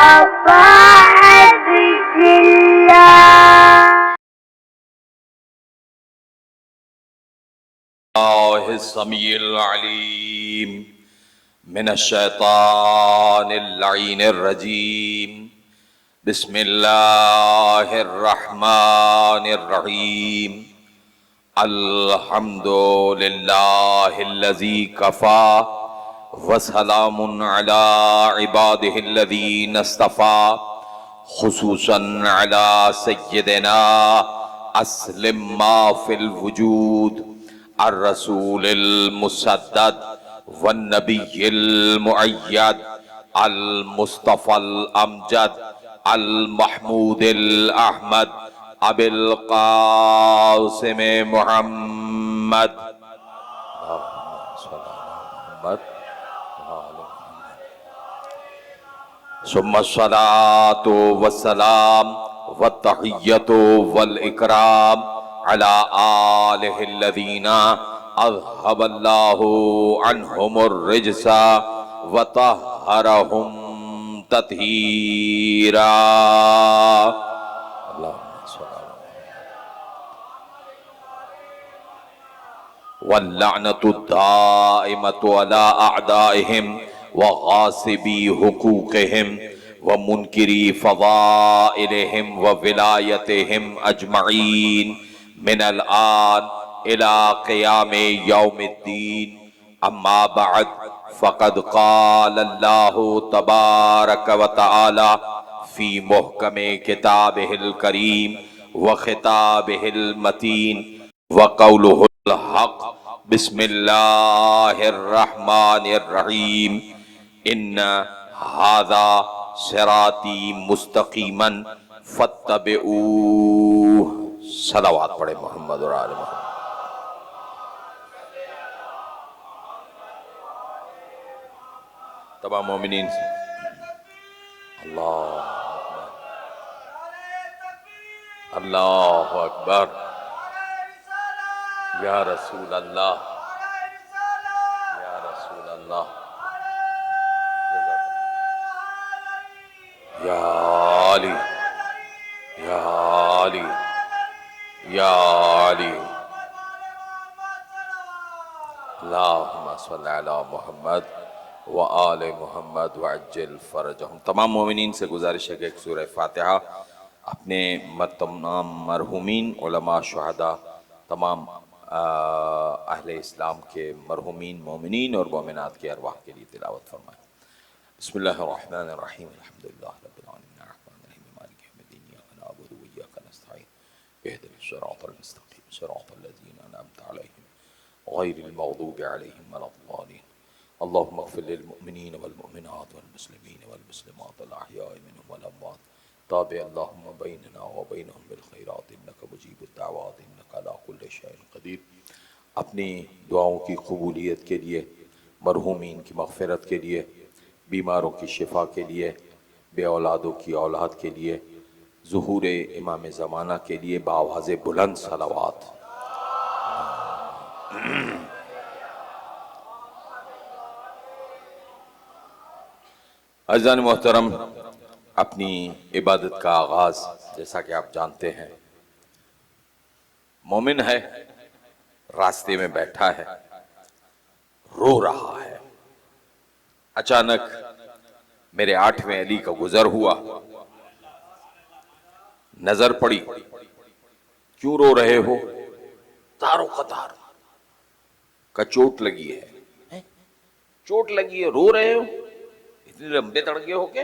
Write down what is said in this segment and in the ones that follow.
طاعة الله. السميع العليم من الشيطان اللعين الرجيم. بسم الله الرحمن الرحيم. الحمد لله الذي كفى وسلام على عباده الذين اصطفى، خصوصا على سيدنا أسلم ما في الوجود الرسول المسدد والنبي المؤيد المصطفى الأمجد المحمود الأحمد أبي القاسم محمد. ثم الصلاة والسلام والتحية والإكرام على آله الذين أذهب الله عنهم الرجس وطهرهم تطهيرا. واللعنة الدائمة على أعدائهم وغاصبي حقوقهم ومنكري فضائلهم وولايتهم أجمعين من الآن إلى قيام يوم الدين. أما بعد، فقد قال الله تبارك وتعالى في محكم كتابه الكريم وخطابه المتين وقوله الحق. بسم الله الرحمن الرحيم. إن هذا صراطي مستقيما فاتبعوه. صلوات پڑھے محمد اور آل محمد. تمام مومنین سے اللہ اکبر، اللہ اکبر، یا رسول اللہ، یا رسول اللہ، یا علی، یا علی، یا علی. اللہم صلی علی محمد وآل محمد وعجل فرجہم. تمام مومنین سے گزارش ہے کہ ایک سورہ فاتحہ اپنے تمام مرحومین علماء، شہداء، تمام اہل اسلام کے مرحومین مومنین اور مومنات کی ارواح کے لیے تلاوت فرمائیں. بسم اللہ الرحمن الرحیم. الحمدللہ رب العالمین الرحمن الرحیم مالک یوم الدین ایاک نعبد و ایاک نستعین اهدنا الصراط المستقیم صراط الذین انعمت علیہم غیر المغضوب علیہم ولا الضالین. اللهم اغفر للمؤمنين والمؤمنات والمسلمين والمسلمات الأحياء منهم والأموات. تابع اللهم بيننا وبينهم بالخيرات إنك مجيب الدعوات إنك على كل شيء قدير. اپنی دعاؤں کی قبولیت کے لیے، مرحومین کی مغفرت کے لیے، بیماروں کی شفا کے لیے، بے اولادوں کی اولاد کے لیے، ظہور امام زمانہ کے لیے بآواز بلند صلوات. عزیزان محترم، اپنی عبادت کا آغاز جیسا کہ آپ جانتے ہیں، مومن ہے، راستے میں بیٹھا ہے، رو رہا ہے. اچانک میرے 8ویں علی کا گزر ہوا، نظر پڑی. کیوں رو رہے ہو؟ تارو قطار کا چوٹ لگی ہے. چوٹ لگی ہے، رو رہے ہو؟ اتنے لمبے تڑگے ہو کے؟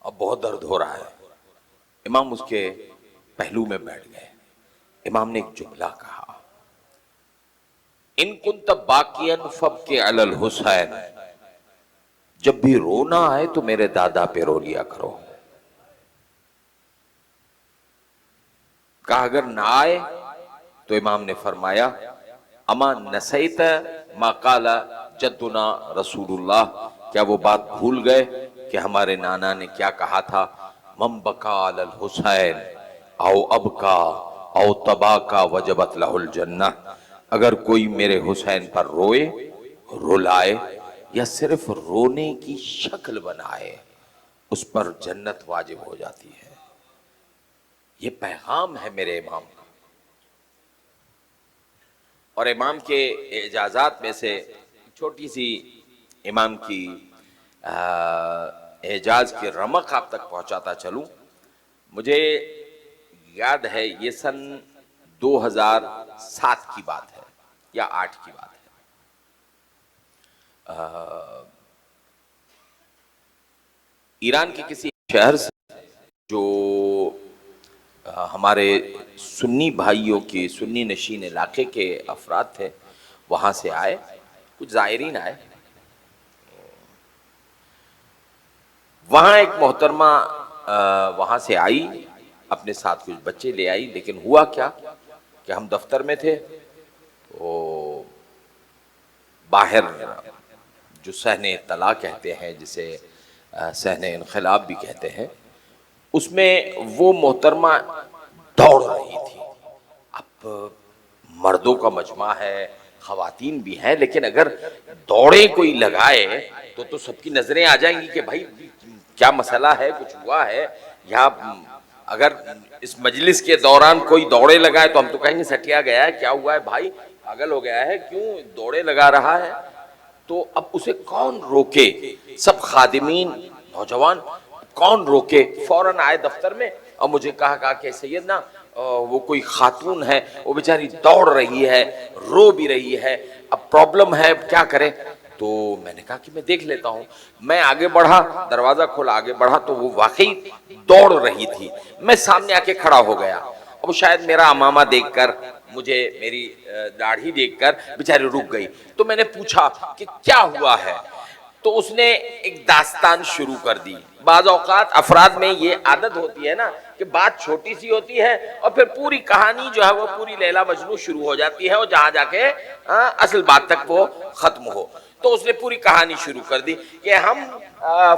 اب بہت درد ہو رہا ہے. امام اس کے پہلو میں بیٹھ گئے. امام نے ایک جملہ کہا، ان کنت باقیا فابکی علی الحسین. جب بھی رونا آئے تو میرے دادا پہ رو لیا کرو. کہا اگر نہ آئے تو امام نے فرمایا اما نسیت ما قال جدنا رسول اللہ. کیا وہ بات بھول گئے کہ ہمارے نانا نے کیا کہا تھا؟ من بکا علی الحسین او ابکا او تباکا وجبت لہ الجنہ. اگر کوئی میرے حسین پر رلائے یا صرف رونے کی شکل بنائے، اس پر جنت واجب ہو جاتی ہے۔ یہ پیغام ہے میرے امام کا۔ اور امام کے اعجازات میں سے چھوٹی سی امام کی اعجاز کی رمق آپ تک پہنچاتا چلوں۔ مجھے یاد ہے یہ سن 2007 کی بات ہے یا 8 کی بات ہے۔ ایران کے کسی شہر سے جو ہمارے سنی بھائیوں کی سنی نشین علاقے کے افراد تھے وہاں سے آئے، کچھ زائرین آئے۔ وہاں ایک محترمہ وہاں سے آئی، اپنے ساتھ کچھ بچے لے آئی، لیکن ہوا کیا کہ ہم دفتر میں تھے تو باہر جو صحن اطلاع کہتے ہیں، جسے صحن انقلاب بھی کہتے ہیں، اس میں وہ محترمہ دوڑ رہی تھی۔ اب مردوں کا مجمع ہے، خواتین بھی ہیں، لیکن اگر دوڑے کوئی لگائے تو سب کی نظریں آ جائیں گی کہ بھائی کیا مسئلہ ہے، کچھ ہوا ہے۔ یا اگر اس مجلس کے دوران کوئی دوڑے لگائے تو ہم تو کہیں گے سٹیا گیا ہے، کیا ہوا ہے بھائی، پاگل ہو گیا ہے، کیوں دوڑے لگا رہا ہے؟ تو اب اسے کون روکے؟ سب خادمین نوجوان کون روکے؟ فوراً آئے دفتر میں اور مجھے کہا کہ سیدنا وہ کوئی خاتون ہے، وہ بیچاری دوڑ رہی ہے، رو بھی رہی ہے، اب پرابلم ہے، کیا کرے؟ تو میں نے کہا کہ میں دیکھ لیتا ہوں۔ میں آگے بڑھا، دروازہ کھولا، آگے بڑھا تو وہ واقعی دوڑ رہی تھی۔ میں سامنے آ کے کھڑا ہو گیا۔ اب شاید میرا امامہ دیکھ کر، مجھے میری داڑھی دیکھ کر بیچاری رک گئی۔ تو میں نے پوچھا کہ کیا ہوا ہے؟ تو اس نے ایک داستان شروع کر دی۔ بعض اوقات افراد میں یہ عادت ہوتی ہے نا کہ بات چھوٹی سی ہوتی ہے اور پھر پوری کہانی جو ہے وہ پوری لیلا مجنون شروع ہو جاتی ہے اور جہاں جا کے اصل بات تک وہ ختم ہو۔ تو اس نے پوری کہانی شروع کر دی کہ ہم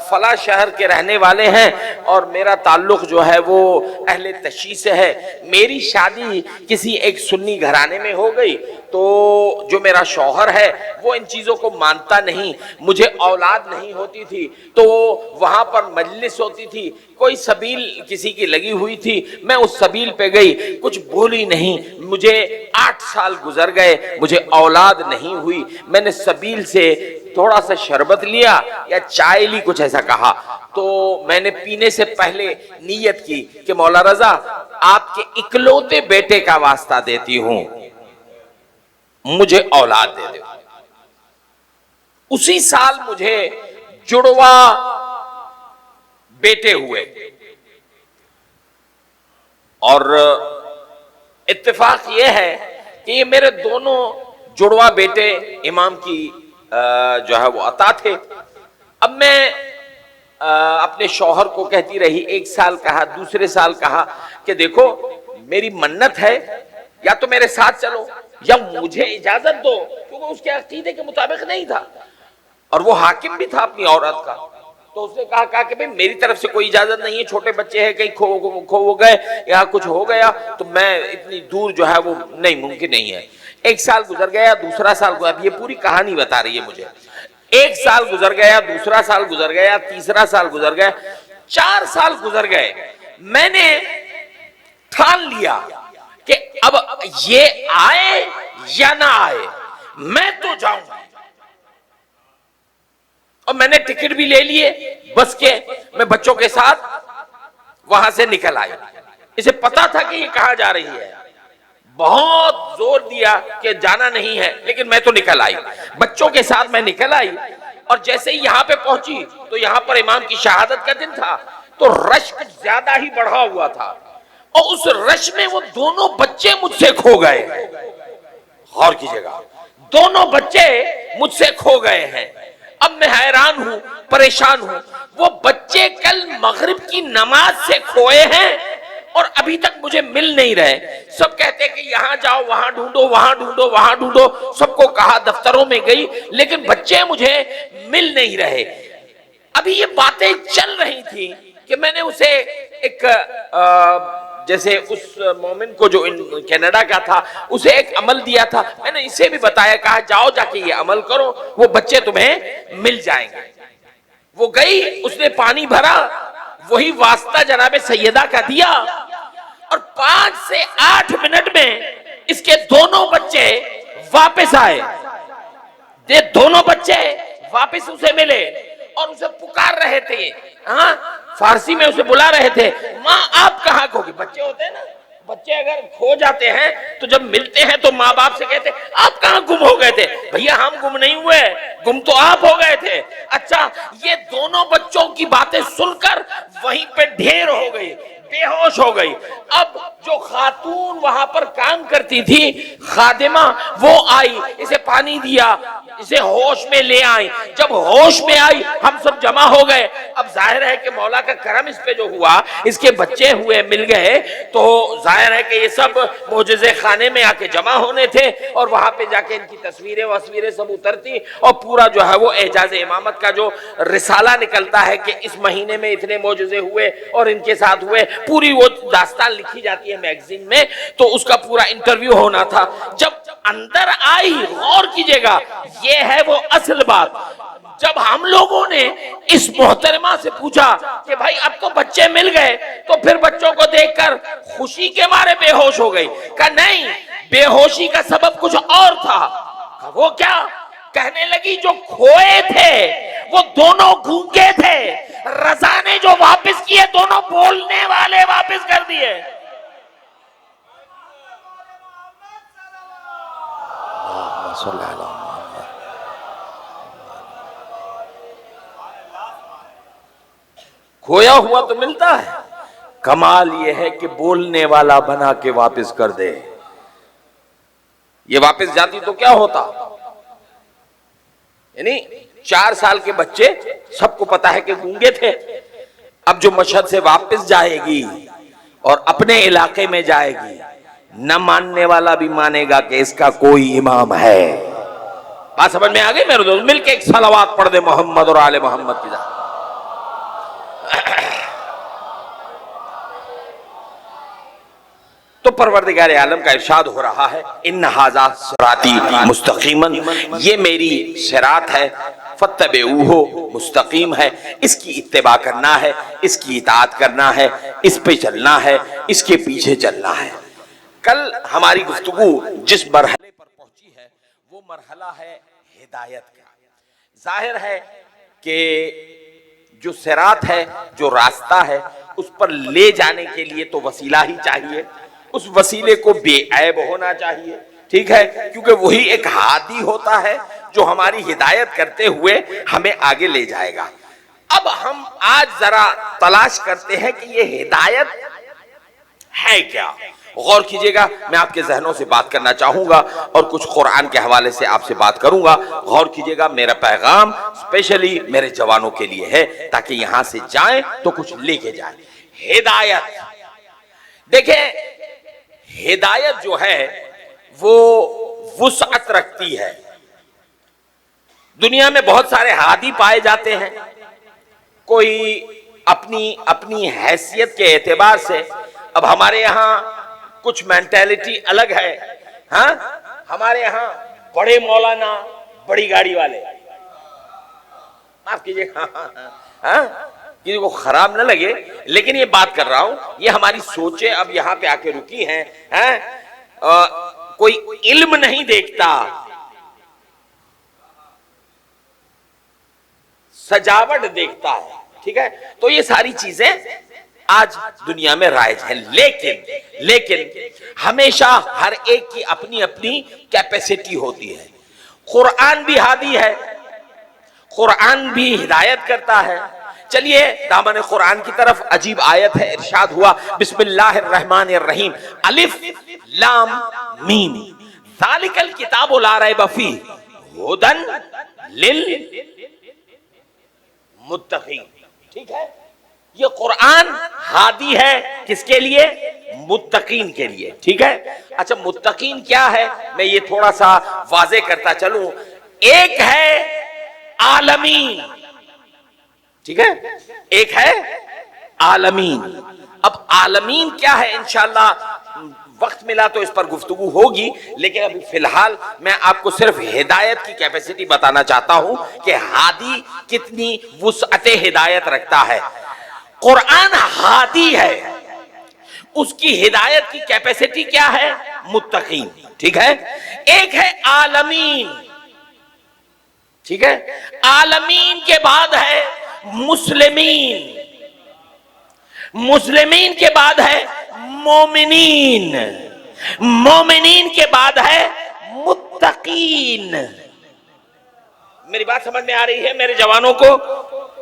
فلاں شہر کے رہنے والے ہیں اور میرا تعلق جو ہے وہ اہل تشیع سے ہے۔ میری شادی کسی ایک سنی گھرانے میں ہو گئی، تو جو میرا شوہر ہے وہ ان چیزوں کو مانتا نہیں، مجھے اولاد نہیں ہوتی تھی، تو وہاں پر مجلس ہوتی تھی، کوئی سبیل کسی کی لگی ہوئی تھی، میں اس سبیل پہ گئی، کچھ بولی نہیں، مجھے 8 سال گزر گئے، مجھے اولاد نہیں ہوئی، میں نے سبیل سے تھوڑا سا شربت لیا یا چائے لی، کچھ ایسا کہا، تو میں نے پینے سے پہلے نیت کی کہ مولا رضا آپ کے اکلوتے بیٹے کا واسطہ دیتی ہوں، مجھے اولاد دے دے۔ اسی سال مجھے جڑوا بیٹے ہوئے، اور اتفاق یہ ہے کہ یہ میرے دونوں جڑوا بیٹے امام کی جو ہے وہ عطا تھے۔ اب میں اپنے شوہر کو کہتی رہی، 1 سال کہا، دوسرے سال کہا کہ دیکھو میری منت ہے، یا تو میرے ساتھ چلو یا مجھے اجازت دو، کیونکہ اس کے عقیدے کے مطابق نہیں تھا اور وہ حاکم بھی تھا اپنی عورت کا۔ تو اس نے کہا کہ بھئی میری طرف سے کوئی اجازت نہیں ہے، چھوٹے بچے ہیں، کہیں کھو گئے یا کچھ ہو گیا تو میں اتنی دور جو ہے وہ نہیں، ممکن نہیں ہے۔ 1 سال گزر گیا، دوسرا سال گزر، اب یہ پوری کہانی بتا رہی ہے مجھے۔ 1 سال گزر گیا، دوسرا سال گزر گیا، تیسرا سال گزر گیا، 4 سال گزر گئے۔ میں نے ٹھان لیا کہ اب یہ آئے یا نہ آئے میں تو جاؤں گا، اور میں نے ٹکٹ بھی لے لیے بس کے، میں بچوں کے ساتھ وہاں سے نکل آئی۔ اسے پتا تھا کہ یہ کہاں جا رہی ہے، بہت زور دیا کہ جانا نہیں ہے، لیکن میں تو نکل آئی، بچوں کے ساتھ میں نکل آئی۔ اور جیسے ہی یہاں پہ پہنچی تو یہاں پر امام کی شہادت کا دن تھا، تو رش کچھ زیادہ ہی بڑھا ہوا تھا، اور اس رش میں وہ دونوں بچے مجھ سے کھو گئے۔ غور کیجئے گا، دونوں بچے مجھ سے کھو گئے ہیں۔ اب میں حیران ہوں، پریشان ہوں، وہ بچے کل مغرب کی نماز سے کھوئے ہیں اور ابھی تک مجھے مل نہیں رہے۔ سب کہتے ہیں کہ یہاں جاؤ، وہاں ڈھونڈو، وہاں ڈھونڈو، وہاں ڈھونڈو، سب کو کہا، دفتروں میں گئی، لیکن بچے مجھے مل نہیں رہے۔ ابھی یہ باتیں چل رہی تھی کہ میں نے اسے ایک جیسے اس مومن کو جو کینیڈا کا تھا اسے ایک عمل دیا تھا، میں نے اسے بھی بتایا، کہا جاؤ جا کے یہ عمل کرو، وہ بچے تمہیں مل جائیں گے۔ وہ گئی، اس نے پانی بھرا وہی واسطہ جناب سیدہ کا دیا، اور 5 سے 8 منٹ میں اس کے دونوں بچے واپس آئے، دونوں بچے واپس اسے ملے اور اسے پکار رہے تھے، ہاں فارسی میں اسے بلا رہے تھے، ماں آپ کہاں کھو گئی؟ بچے ہوتے ہیں نا، بچے اگر کھو جاتے ہیں تو جب ملتے ہیں تو ماں باپ سے کہتے ہیں آپ کہاں گم ہو گئے تھے؟ بھیا ہم گم نہیں ہوئے، گم تو آپ ہو گئے تھے۔ اچھا، یہ دونوں بچوں کی باتیں سن کر وہیں پہ ڈھیر ہو گئی، بے ہوش ہو گئی۔ اب جو خاتون وہاں پر کام کرتی تھی، خادمہ، وہ آئی، اسے پانی دیا، اسے ہوش میں لے آئی۔ جب ہوش میں آئی ہم سب جمع ہو گئے۔ اب ظاہر ہے کہ مولا کا کرم اس پہ جو ہوا، اس کے بچے ہوئے مل گئے، تو ظاہر ہے کہ یہ سب معجزے خانے میں آ کے جمع ہونے تھے، اور وہاں پہ جا کے ان کی تصویریں سب اترتی، اور پورا جو ہے وہ اعجاز امامت کا جو رسالہ نکلتا ہے کہ اس مہینے میں اتنے معجزے ہوئے اور ان کے ساتھ ہوئے، پوری وہ داستان لکھی جاتی ہے میگزین میں، تو اس کا پورا انٹرویو ہونا تھا۔ جب اندر آئی، غور کیجئے گا، یہ ہے وہ اصل بات۔ جب ہم لوگوں نے اس محترمہ سے پوچھا کہ بھائی اب تو بچے مل گئے، تو پھر بچوں کو دیکھ کر خوشی کے مارے بے ہوش ہو گئی؟ کہا نہیں، بے ہوشی کا سبب کچھ اور تھا۔ وہ کیا؟ کہنے لگی جو کھوئے تھے وہ دونوں گونگے تھے، رضا نے جو واپس کیے دونوں بولنے والے واپس کر دیے۔ صلی اللہ علیہ وسلم۔ کھویا ہوا تو ملتا ہے، کمال یہ ہے کہ بولنے والا بنا کے واپس کر دے۔ یہ واپس جاتی تو کیا ہوتا؟ یعنی 4 سال کے بچے، سب کو پتا ہے کہ گونگے تھے، اب جو مشہد سے واپس جائے گی اور اپنے علاقے میں جائے گی، نہ ماننے والا بھی مانے گا کہ اس کا کوئی امام ہے۔ بات سمجھ میں آگئی میرے دوست؟ مل کے ایک صلوات پڑھ دے محمد اور آل محمد کی ذات۔ تو پروردگار عالم کا ارشاد ہو رہا ہے، ان ھذا صراطی مستقیما، یہ میری صراط ہے، فاتبعوہ، مستقیم ہے، اس کی اتباع کرنا ہے، اس کی اطاعت کرنا ہے، اس پہ چلنا ہے، اس کے پیچھے چلنا ہے۔ کل ہماری گفتگو جس مرحلے پر پہنچی ہے وہ مرحلہ ہے ہدایت کا۔ ظاہر ہے کہ جو صراط ہے، جو راستہ ہے، اس پر لے جانے کے لیے تو وسیلہ ہی چاہیے، اس وسیلے کو بے عیب ہونا چاہیے، ٹھیک ہے، کیونکہ وہی ایک ہادی ہوتا ہے جو ہماری ہدایت کرتے ہوئے ہمیں آگے لے جائے گا۔ اب ہم آج ذرا تلاش کرتے ہیں کہ یہ ہدایت ہے کیا۔ غور کیجئے گا، میں آپ کے ذہنوں سے بات کرنا چاہوں گا اور کچھ قرآن کے حوالے سے آپ سے بات کروں گا۔ غور کیجئے گا، میرا پیغام اسپیشلی میرے جوانوں کے لیے ہے تاکہ یہاں سے جائیں تو کچھ لے کے جائیں۔ ہدایت، دیکھیں ہدایت جو ہے وہ وسعت رکھتی ہے۔ دنیا میں بہت سارے ہادی پائے جاتے ہیں، کوئی اپنی حیثیت کے اعتبار سے۔ اب ہمارے یہاں کچھ مینٹیلٹی الگ ہے، ہاں ہمارے یہاں بڑے مولانا، بڑی گاڑی والے، معاف کیجئے، ہاں کسی کو خراب نہ لگے لیکن یہ بات کر رہا ہوں، یہ ہماری سوچیں اب یہاں پہ آ کے رکی ہیں۔ کوئی علم نہیں دیکھتا، سجاوٹ دیکھتا ہے، ٹھیک ہے، تو یہ ساری چیزیں آج دنیا میں رائج ہیں۔ لیکن ہمیشہ ہر ایک کی اپنی اپنی کیپیسٹی ہوتی ہے۔ قرآن بھی ہادی ہے، قرآن بھی ہدایت کرتا ہے۔ چلیے دامن قرآن کی طرف، عجیب آیت ہے، ارشاد ہوا بسم اللہ الرحمن الرحیم، الف لام میم، ذالک الکتاب لا ریب فیہ ھدی للمتقین۔ ٹھیک ہے، یہ قرآن ہادی ہے کس کے لیے؟ متقین کے لیے، ٹھیک ہے۔ اچھا متقین کیا ہے، میں یہ تھوڑا سا واضح کرتا چلوں۔ ایک ہے عالمین، ٹھیک ہے، ایک ہے عالمین۔ اب عالمین کیا ہے، انشاءاللہ وقت ملا تو اس پر گفتگو ہوگی، لیکن ابھی فی الحال میں آپ کو صرف ہدایت کی کیپیسٹی بتانا چاہتا ہوں کہ ہادی کتنی وسعت ہدایت رکھتا ہے۔ قرآن ہادی ہے، اس کی ہدایت کی کیپیسٹی کیا ہے؟ متقین، ٹھیک ہے؟ ایک ہے عالمین، ٹھیک ہے؟ عالمین کے بعد ہے مسلمین، مسلمین کے بعد ہے مومنین، مومنین کے بعد ہے متقین۔ میری بات سمجھ میں آ رہی ہے میرے جوانوں کو؟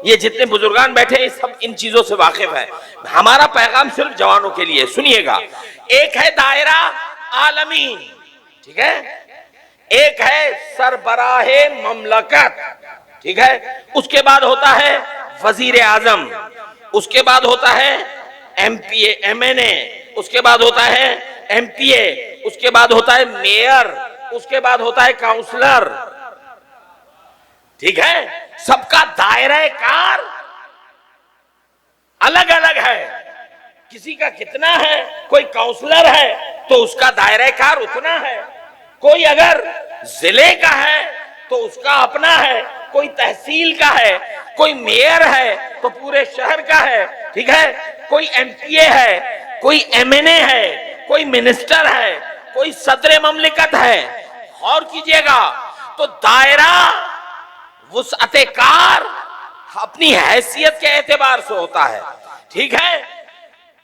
یہ جتنے بزرگان بیٹھے ہیں سب ان چیزوں سے واقف ہیں، ہمارا پیغام صرف جوانوں کے لیے، سنیے گا۔ ایک ہے دائرہ عالمین، ٹھیک ہے؟ ایک ہے سربراہ مملکت، ٹھیک ہے؟ اس کے بعد ہوتا ہے وزیر اعظم، اس کے بعد ہوتا ہے ایم پی اے، ایم این اے، اس کے بعد ہوتا ہے ایم پی اے، اس کے بعد ہوتا ہے میئر، اس کے بعد ہوتا ہے کاؤنسلر، ٹھیک ہے؟ سب کا دائرہ کار الگ الگ ہے، کسی کا کتنا ہے، کوئی کاؤنسلر ہے تو اس کا دائرہ کار اتنا ہے، کوئی اگر ضلع کا ہے تو اس کا اپنا ہے، کوئی تحصیل کا ہے، کوئی میئر ہے تو پورے شہر کا ہے، ٹھیک ہے؟ کوئی ایم پی اے ہے، کوئی ایم این اے ہے، کوئی منسٹر ہے، کوئی صدر مملکت ہے۔ غور کیجئے گا تو دائرہ وسعت کار اپنی حیثیت کے اعتبار سے ہوتا ہے، ٹھیک ہے؟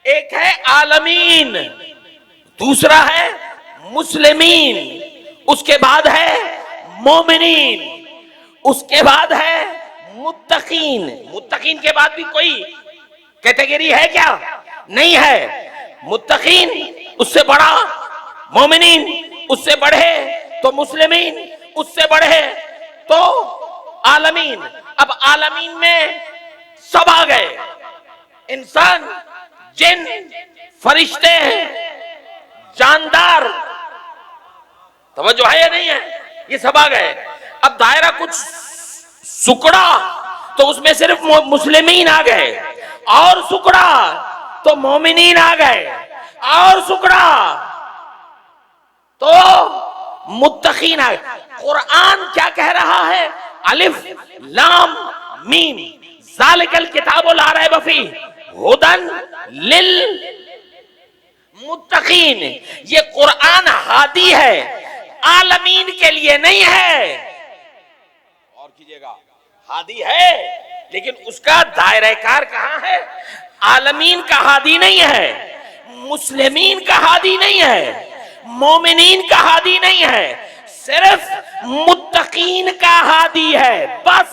ایک ہے عالمین، دوسرا ہے مسلمین، اس کے بعد ہے مومنین، اس کے بعد ہے متقین۔ متقین کے بعد بھی کوئی کیٹیگری ہے کیا؟ نہیں ہے۔ متقین اس سے بڑا، مومنین اس سے بڑھے تو مسلمین، اس سے بڑھے تو عالمین۔ اب عالمین میں سب آ گئے، انسان، جن، فرشتے، جاندار، توجہ ہے یا نہیں ہے؟ یہ سب آ گئے۔ اب دائرہ کچھ سکڑا تو اس میں صرف مسلمین آ گئے، اور سکڑا تو مومنین آ گئے، اور سکڑا تو متقین آ گئے۔ قرآن کیا کہہ رہا ہے؟ الف لام میم ذالک الکتاب لا ریب فیہ ھدی للمتقین۔ یہ قرآن ہادی ہے، عالمین کے لیے نہیں ہے۔ اور کیجئے گا، ہادی ہے لیکن اس کا دائرہ کار کہاں ہے؟ عالمین کا ہادی نہیں ہے، مسلمین کا ہادی نہیں ہے، مومنین کا ہادی نہیں ہے، صرف متقین کا ہادی ہے بس۔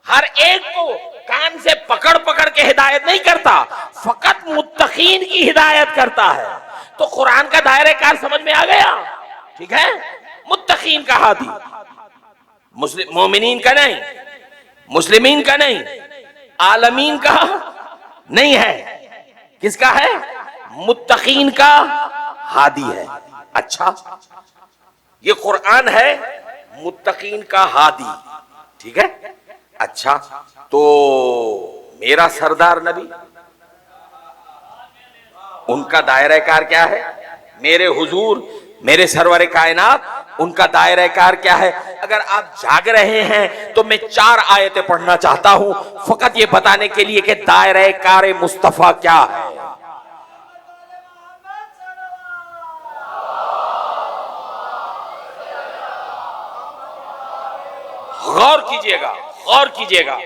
ہر ایک کو کان سے پکڑ پکڑ کے ہدایت نہیں کرتا، فقط متقین کی ہدایت کرتا ہے۔ تو قرآن کا دائرہ کار سمجھ میں آ گیا، ٹھیک ہے؟ متقین کا ہادی، مومنین کا نہیں، مسلمین کا نہیں، عالمین کا نہیں ہے، کس کا ہے؟ متقین کا ہادی ہے۔ اچھا، یہ قرآن ہے متقین کا ہادی، ٹھیک ہے؟ اچھا، تو میرا سردار نبی، ان کا دائرہ کار کیا ہے؟ میرے حضور، میرے سرور کائنات، ان کا دائرہ کار کیا ہے؟ اگر آپ جاگ رہے ہیں تو میں 4 آیتیں پڑھنا چاہتا ہوں فقط یہ بتانے کے لیے کہ دائرہ کار مصطفیٰ کیا ہے۔ غور کیجئے گا، غور کیجئے گا،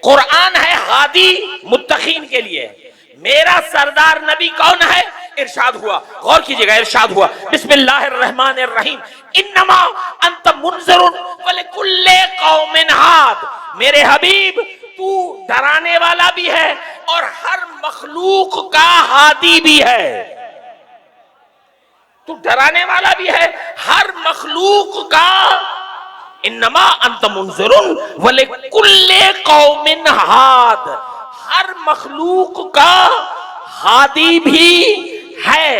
قرآن ہے ہادی متقین کے لیے، میرا سردار نبی کون ہے؟ ارشاد ہوا، غور کیجئے گا، ارشاد ہوا بسم اللہ الرحمن الرحیم انما انت منذر ولکل قوم ہاد۔ میرے حبیب تو ڈرانے والا بھی ہے اور ہر مخلوق کا ہادی بھی ہے۔ تو ڈرانے والا بھی ہے ہر مخلوق کا، انما انت منذر ولکل قوم ہاد، ہر مخلوق کا ہادی بھی ہے۔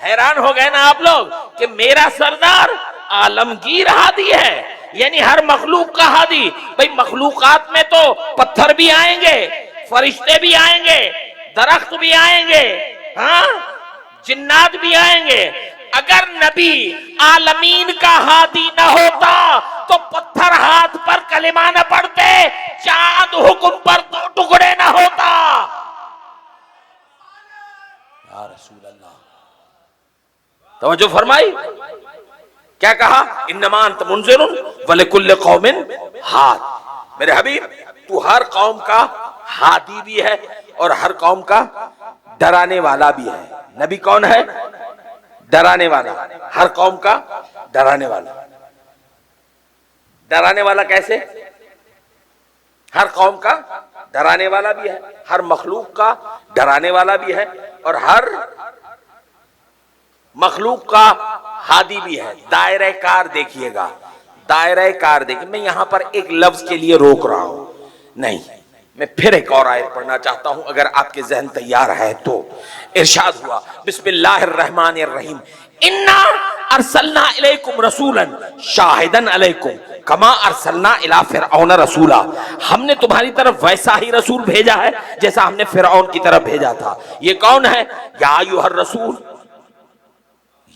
حیران ہو گئے نا آپ لوگ کہ میرا سردار عالمگیر ہادی ہے، یعنی ہر مخلوق کا ہادی۔ بھئی مخلوقات میں تو پتھر بھی آئیں گے، فرشتے بھی آئیں گے، درخت بھی آئیں گے، ہاں، جنات بھی آئیں گے۔ اگر نبی عالمین کا ہادی نہ ہوتا تو پتھر ہاتھ پر کلمہ نہ پڑھتے، چاند حکم پر 2 ٹکڑے توجہ فرمائی، کیا کہا؟ انما انت منذر ولکل قوم ہاد۔ میرے حبیب تو ہر قوم کا ہادی بھی ہے اور ہر قوم کا ڈرانے والا بھی ہے۔ نبی کون ہے؟ ڈرانے والا، ہر قوم کا ڈرانے والا۔ ڈرانے والا کیسے؟ ہر قوم کا ڈرانے والا بھی ہے، ہر مخلوق کا ڈرانے والا بھی ہے اور ہر مخلوق کا ہادی بھی ہے۔ دائرہ کار دیکھیے گا، دائرہ کار دیکھیے۔ میں یہاں پر ایک لفظ کے لیے روک رہا ہوں، نہیں، میں پھر ایک اور آیت پڑھنا چاہتا ہوں اگر آپ کے ذہن تیار ہے تو۔ ارشاد ہوا بسم اللہ الرحمن الرحیم انا ارسلنا الیکم رسولا شاہدا علیکم کما ارسلنا الی فرعون رسولا۔ ہم نے تمہاری طرف ویسا ہی رسول بھیجا ہے جیسا ہم نے فرعون کی طرف بھیجا تھا۔ یہ کون ہے؟ یا ایھا الرسول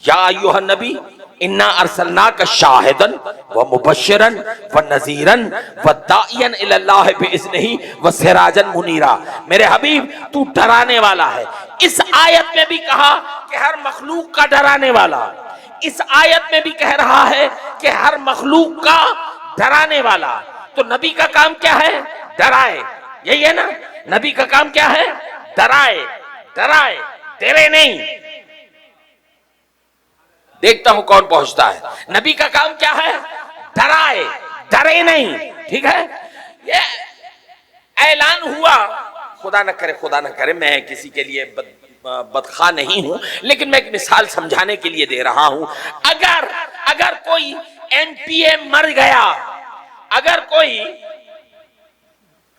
یا ایھا النبی انا ارسلناک شاہدا ومبشرا ونذیرا وداعیا الی اللہ باذنہ وسراجا منیرا۔ میرے حبیب تو ڈرانے والا ہے۔ اس آیت میں بھی کہا کہ ہر مخلوق کا ڈرانے والا، اس آیت میں بھی کہہ رہا ہے کہ ہر مخلوق کا ڈرانے والا۔ تو نبی کا کام کیا ہے؟ ڈرائے، یہی ہے نا؟ نبی کا کام کیا ہے؟ ڈرائے، ڈرائے، ڈرے نہیں۔ دیکھتا ہوں کون پہنچتا ہے۔ نبی کا کام کیا ہے؟ ڈرائے، ڈرے نہیں، ٹھیک ہے؟ یہ اعلان ہوا، خدا نہ کرے، خدا نہ کرے میں کسی کے لیے بدخواہ نہیں ہوں، لیکن میں ایک مثال سمجھانے کے لیے دے رہا ہوں۔ اگر کوئی ایم پی اے مر گیا، اگر کوئی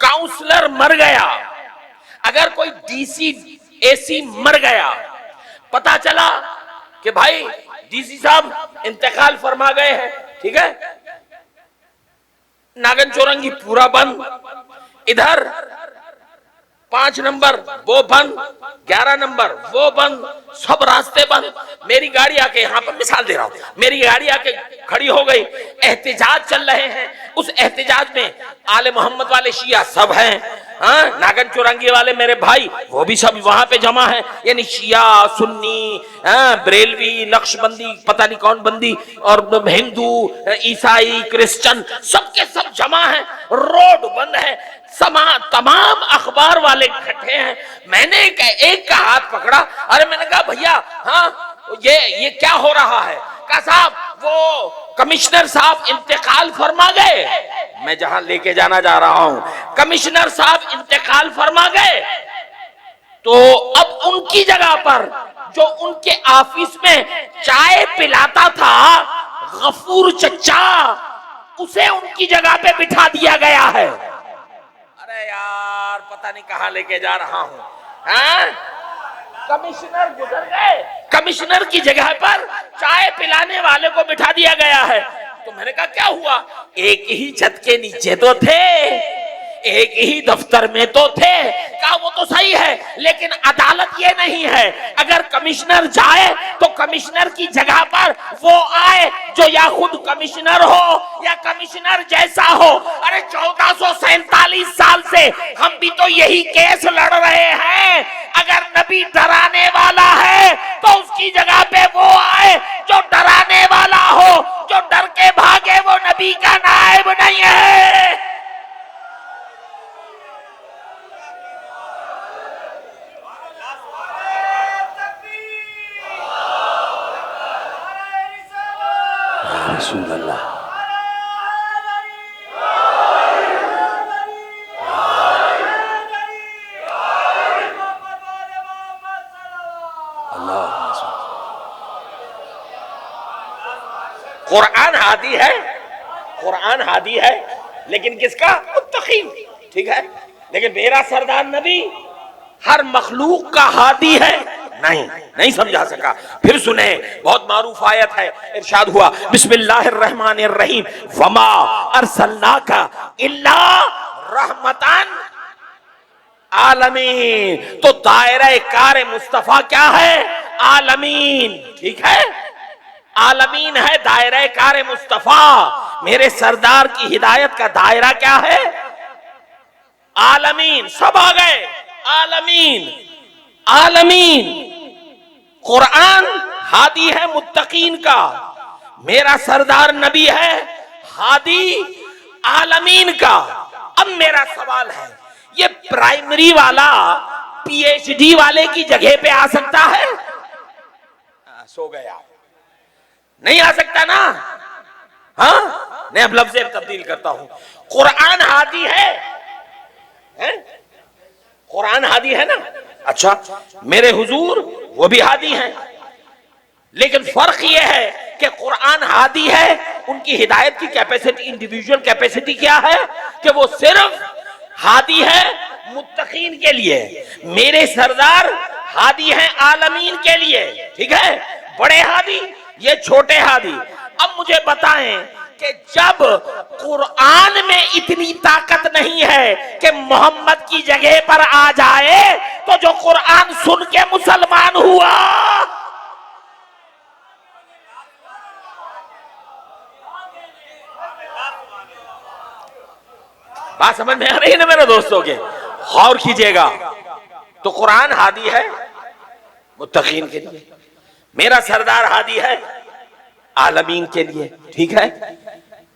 کاؤنسلر مر گیا، اگر کوئی ڈی سی اے سی مر گیا، پتا چلا کہ بھائی ڈی سی صاحب انتقال فرما گئے ہیں، ٹھیک ہے؟ ناگن چورنگی پورا بند، ادھر 5 نمبر وہ بند، 11 نمبر وہ بند، سب راستے بند۔ میری گاڑی آ کے، یہاں پر مثال دے رہا ہوں، میری گاڑی آ کے کھڑی ہو گئی، احتجاج چل رہے ہیں، اس احتجاج میں آل محمد والے شیعہ سب ہیں، ناگن چورنگی والے میرے بھائی وہ بھی سب وہاں پہ جمع ہیں، یعنی شیعہ، سنی، بریلوی، نقش بندی، پتہ نہیں کون بندی، اور ہندو، عیسائی، کرسچن، سب کے سب جمع ہیں، روڈ بند ہے، تمام اخبار والے اکٹھے ہیں۔ میں نے ایک کا ہاتھ پکڑا، ارے میں نے کہا بھیا ہاں یہ کیا ہو رہا ہے؟ کہا صاحب وہ کمشنر صاحب انتقال فرما گئے۔ میں جہاں لے کے جانا جا رہا ہوں، کمشنر صاحب انتقال فرما گئے، تو اب ان کی جگہ پر جو ان کے آفس میں چائے پلاتا تھا غفور چچا، اسے ان کی جگہ پہ بٹھا دیا گیا ہے۔ ارے یار پتہ نہیں کہاں لے کے جا رہا ہوں، کمشنر گزر گئے، کمشنر کی جگہ پر چائے پلانے والے کو بٹھا دیا گیا ہے۔ تو میں نے کہا کیا ہوا؟ ایک ہی چھت کے نیچے تو تھے، ایک ہی دفتر میں تو تھے۔ کہا وہ تو صحیح ہے لیکن عدالت یہ نہیں ہے، اگر کمشنر جائے تو کمشنر کی جگہ پر وہ آئے جو یا خود کمشنر ہو یا کمشنر جیسا ہو۔ ارے 1447 سال سے ہم بھی تو یہی کیس لڑ رہے ہیں۔ اگر نبی ڈرانے والا ہے تو اس کی جگہ پہ وہ آئے جو ڈرانے والا ہو، جو ڈر کے بھاگے وہ نبی کا نائب نہیں ہے۔ رسول اللہ قرآن ہادی ہے، قرآن ہادی ہے، لیکن کس کا؟ متقین، ٹھیک ہے؟ لیکن میرا سردار نبی ہر مخلوق کا ہادی ہے، نہیں سمجھا سکا۔ پھر سنیں، بہت معروف آیت ہے، ارشاد ہوا بسم اللہ الرحمن الرحیم وما ارسلناک الا رحمتان عالمین۔ تو دائرہ کار مصطفیٰ کیا ہے؟ عالمین، ٹھیک ہے؟ عالمین ہے دائرہ کار مصطفیٰ۔ میرے سردار کی ہدایت کا دائرہ کیا ہے؟ عالمین، سب آ گئے، عالمین، عالمین۔ قرآن ہادی ہے متقین کا، میرا سردار نبی ہے ہادی عالمین کا۔ اب میرا سوال ہے، یہ پرائمری والا پی ایچ ڈی والے کی جگہ پہ آ سکتا ہے؟ سو گیا، نہیں آ سکتا نا؟ ہاں، میں اب لفظ تبدیل کرتا ہوں۔ قرآن ہادی ہے، قرآن ہادی ہے نا؟ اچھا، میرے حضور وہ بھی ہادی ہیں، لیکن فرق یہ ہے کہ قرآن ہادی ہے، ان کی ہدایت کی کیپیسٹی، انڈیویجول کیپیسٹی کیا ہے کہ وہ صرف ہادی ہے متقین کے لیے، میرے سردار ہادی ہیں عالمین کے لیے، ٹھیک ہے؟ بڑے ہادی، یہ چھوٹے ہادی۔ اب مجھے بتائیں کہ جب قرآن میں اتنی طاقت نہیں ہے کہ محمد کی جگہ پر آ جائے، تو جو قرآن سن کے مسلمان ہوا، بات سمجھ میں آ رہی ہے نا میرے دوستوں کے؟ غور کیجئے گا۔ تو قرآن ہادی ہے متقین کے لیے، میرا سردار ہادی ہے عالمین کے لیے، ٹھیک ہے؟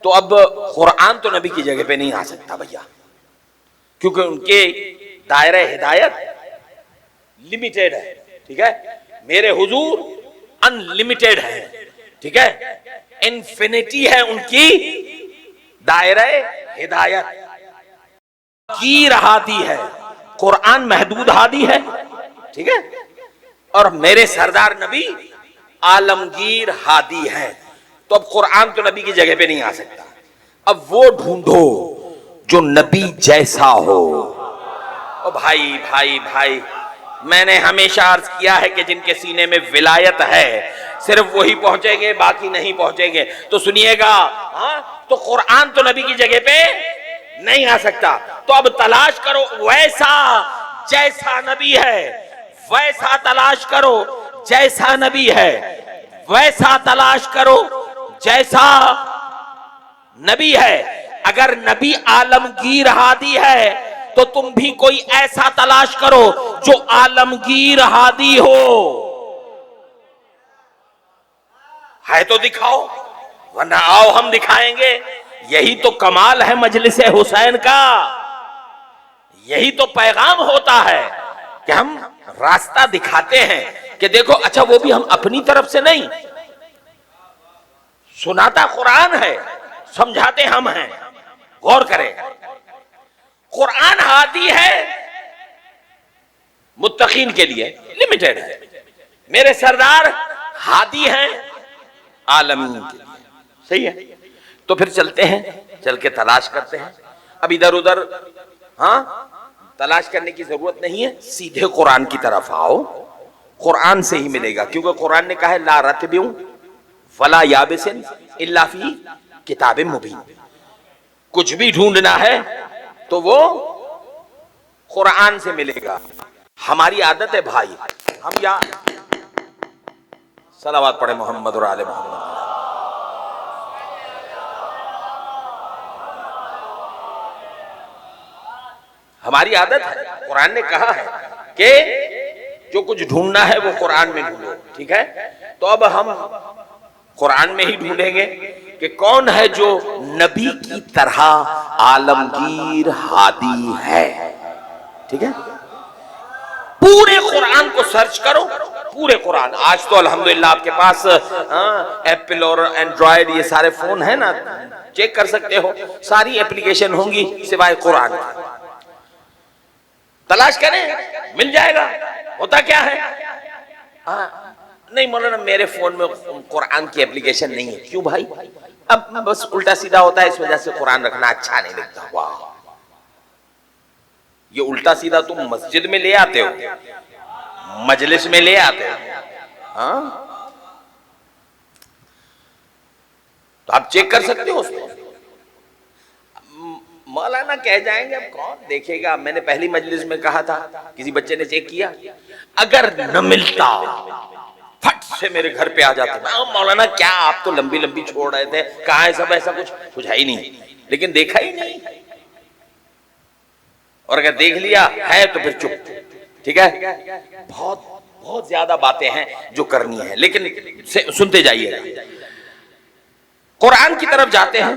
تو اب قرآن تو نبی کی جگہ پہ نہیں آ سکتا بھیا، کیونکہ ان کے دائرہ ہدایت لمیٹیڈ ہے، ٹھیک ہے؟ میرے حضور ان لمیٹیڈ ہے، ٹھیک ہے؟ انفینٹی ہے ان کی دائرہ ہدایت، گیر ہادی ہے، قرآن محدود ہادی ہے، ٹھیک ہے؟ اور میرے سردار نبی عالمگیر ہادی ہے۔ تو اب قرآن تو نبی کی جگہ پہ نہیں آ سکتا، اب وہ ڈھونڈو جو نبی جیسا ہو۔ او بھائی بھائی بھائی، میں نے ہمیشہ عرض کیا ہے کہ جن کے سینے میں ولایت ہے صرف وہی پہنچیں گے، باقی نہیں پہنچیں گے۔ تو سنیے گا، تو قرآن تو نبی کی جگہ پہ نہیں آ سکتا، تو اب تلاش کرو ویسا جیسا نبی ہے، ویسا تلاش کرو جیسا نبی ہے، ویسا تلاش کرو جیسا نبی ہے۔ اگر نبی عالمگیر ہادی ہے تو تم بھی کوئی ایسا تلاش کرو جو عالمگیر ہادی ہو، ہے تو دکھاؤ، ورنہ آؤ ہم دکھائیں گے۔ یہی تو کمال ہے مجلس حسین کا، یہی تو پیغام ہوتا ہے کہ ہم راستہ دکھاتے ہیں کہ دیکھو، اچھا وہ بھی ہم اپنی طرف سے نہیں، سناتا قرآن ہے، سمجھاتے ہم ہیں۔ غور کریں، قرآن ہادی ہے متقین کے لیے، لمیٹیڈ ہے، میرے سردار ہادی ہیں عالمین کے لیے، صحیح ہے؟ تو پھر چلتے ہیں، چل کے تلاش کرتے ہیں۔ اب ادھر ادھر تلاش کرنے کی ضرورت نہیں ہے، سیدھے قرآن کی طرف آؤ، قرآن سے ہی ملے گا، کیونکہ قرآن نے کہا ہے لا رتب ولا یابس الا فی کتاب مبین۔ کچھ بھی ڈھونڈنا ہے تو وہ قرآن سے ملے گا۔ ہماری عادت ہے بھائی، ہم یا صلوات پڑھے محمد اور آل محمد۔ ہماری عادت ہے، قرآن نے کہا ہے کہ جو کچھ ڈھونڈنا ہے وہ قرآن میں ڈھونڈو، ٹھیک ہے؟ تو اب ہم قرآن میں ہی ڈھونڈیں گے کہ کون ہے جو نبی کی طرح عالمگیر ہادی ہے، ٹھیک ہے؟ پورے قرآن کو سرچ کرو، پورے قرآن۔ آج تو الحمدللہ آپ کے پاس ایپل اور اینڈرائیڈ یہ سارے فون ہیں نا، چیک کر سکتے ہو، ساری اپلیکیشن ہوں گی سوائے قرآن کی۔ تلاش کریں، مل جائے گا۔ ہوتا کیا ہے، نہیں مولانا میرے فون میں قرآن کی اپلیکیشن نہیں ہے۔ کیوں بھائی؟ اب بس الٹا سیدھا ہوتا ہے، اس وجہ سے قرآن رکھنا اچھا نہیں لگتا۔ واہ، یہ الٹا سیدھا تم مسجد میں لے آتے ہو، مجلس میں لے آتے ہو، تو آپ چیک کر سکتے ہو اس کو۔ مولانا کہہ جائیں گے اب کون دیکھے گا، میں نے پہلی مجلس میں کہا تھا، کسی بچے نے چیک کیا، اگر نہ ملتا پھٹ سے میرے گھر پہ آ جاتے، مولانا کیا آپ تو لمبی لمبی چھوڑ رہے تھے، کہاں ہے سب، ایسا کچھ ہے ہی نہیں، لیکن دیکھا ہی نہیں، اور اگر دیکھ لیا ہے تو پھر چپ، ٹھیک ہے؟ بہت بہت زیادہ باتیں ہیں جو کرنی ہے، لیکن سنتے جائیے گا۔ قرآن کی طرف جاتے ہیں۔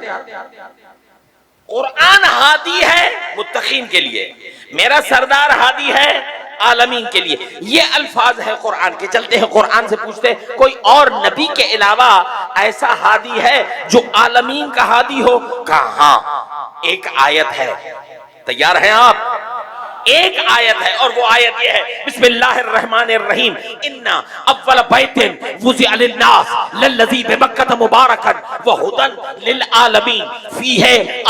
قرآن ہادی ہے متقین کے لیے، میرا سردار ہادی ہے عالمین کے لیے، یہ الفاظ ہیں قرآن کے۔ چلتے ہیں قرآن سے پوچھتے ہیں کوئی اور نبی کے علاوہ ایسا ہادی ہے جو عالمین کا ہادی ہو؟ کہا ہاں، ایک آیت ہے۔ تیار ہیں آپ؟ ایک آیت ہے، اور وہ آیت یہ ہے، بسم اللہ الرحمن الرحیم، اِنَّا اول بیت وضع للناس للذی بمکۃ مبارکا وہدی للعالمین فیہ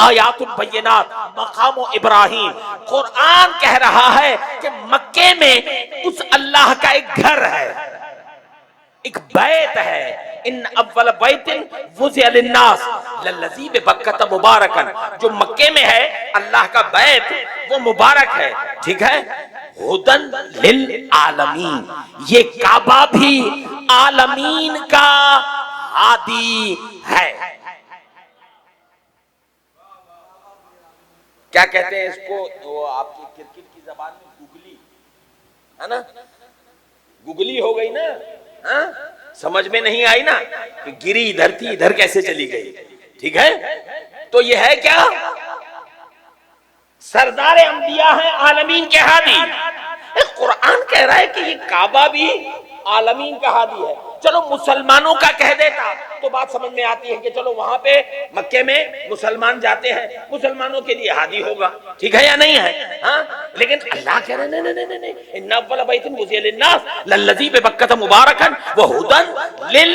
آیات بینات مقام ابراہیم۔ قرآن کہہ رہا ہے کہ مکے میں اس اللہ کا ایک گھر ہے، ایک بیت ہے۔ ان اول بیت وضع للناس للذی بمکۃ مبارکا، جو مکے میں ہے اللہ کا بیت وہ مبارک ہے، ٹھیک ہے؟ ہدن للعالمین، یہ کعبہ بھی عالمین کا ہادی ہے۔ کیا کہتے ہیں اس کو؟ وہ آپ کی کرکٹ کی زبان میں گگلی ہے نا، گگلی ہو گئی نا، ہاں سمجھ میں نہیں آئی نا کہ گری ادھر تھی ادھر کیسے چلی گئی، ٹھیک ہے؟ تو یہ ہے کیا؟ سردار انبیاء ہیں عالمین کے ہادی۔ قرآن کہہ رہا ہے کہ یہ کعبہ بھی عالمین کا ہادی ہے۔ چلو مسلمانوں کا کہہ دیتا تو بات سمجھ میں آتی ہے کہ چلو وہاں پہ مکے میں مسلمان جاتے ہیں، مسلمانوں کے لیے ہادی ہوگا، ٹھیک ہے یا نہیں ہے؟ ہاں، لیکن اللہ کہہ رہے نہیں، ان اول بیت وضع للناس للذی بمکۃ مبارکا وہدی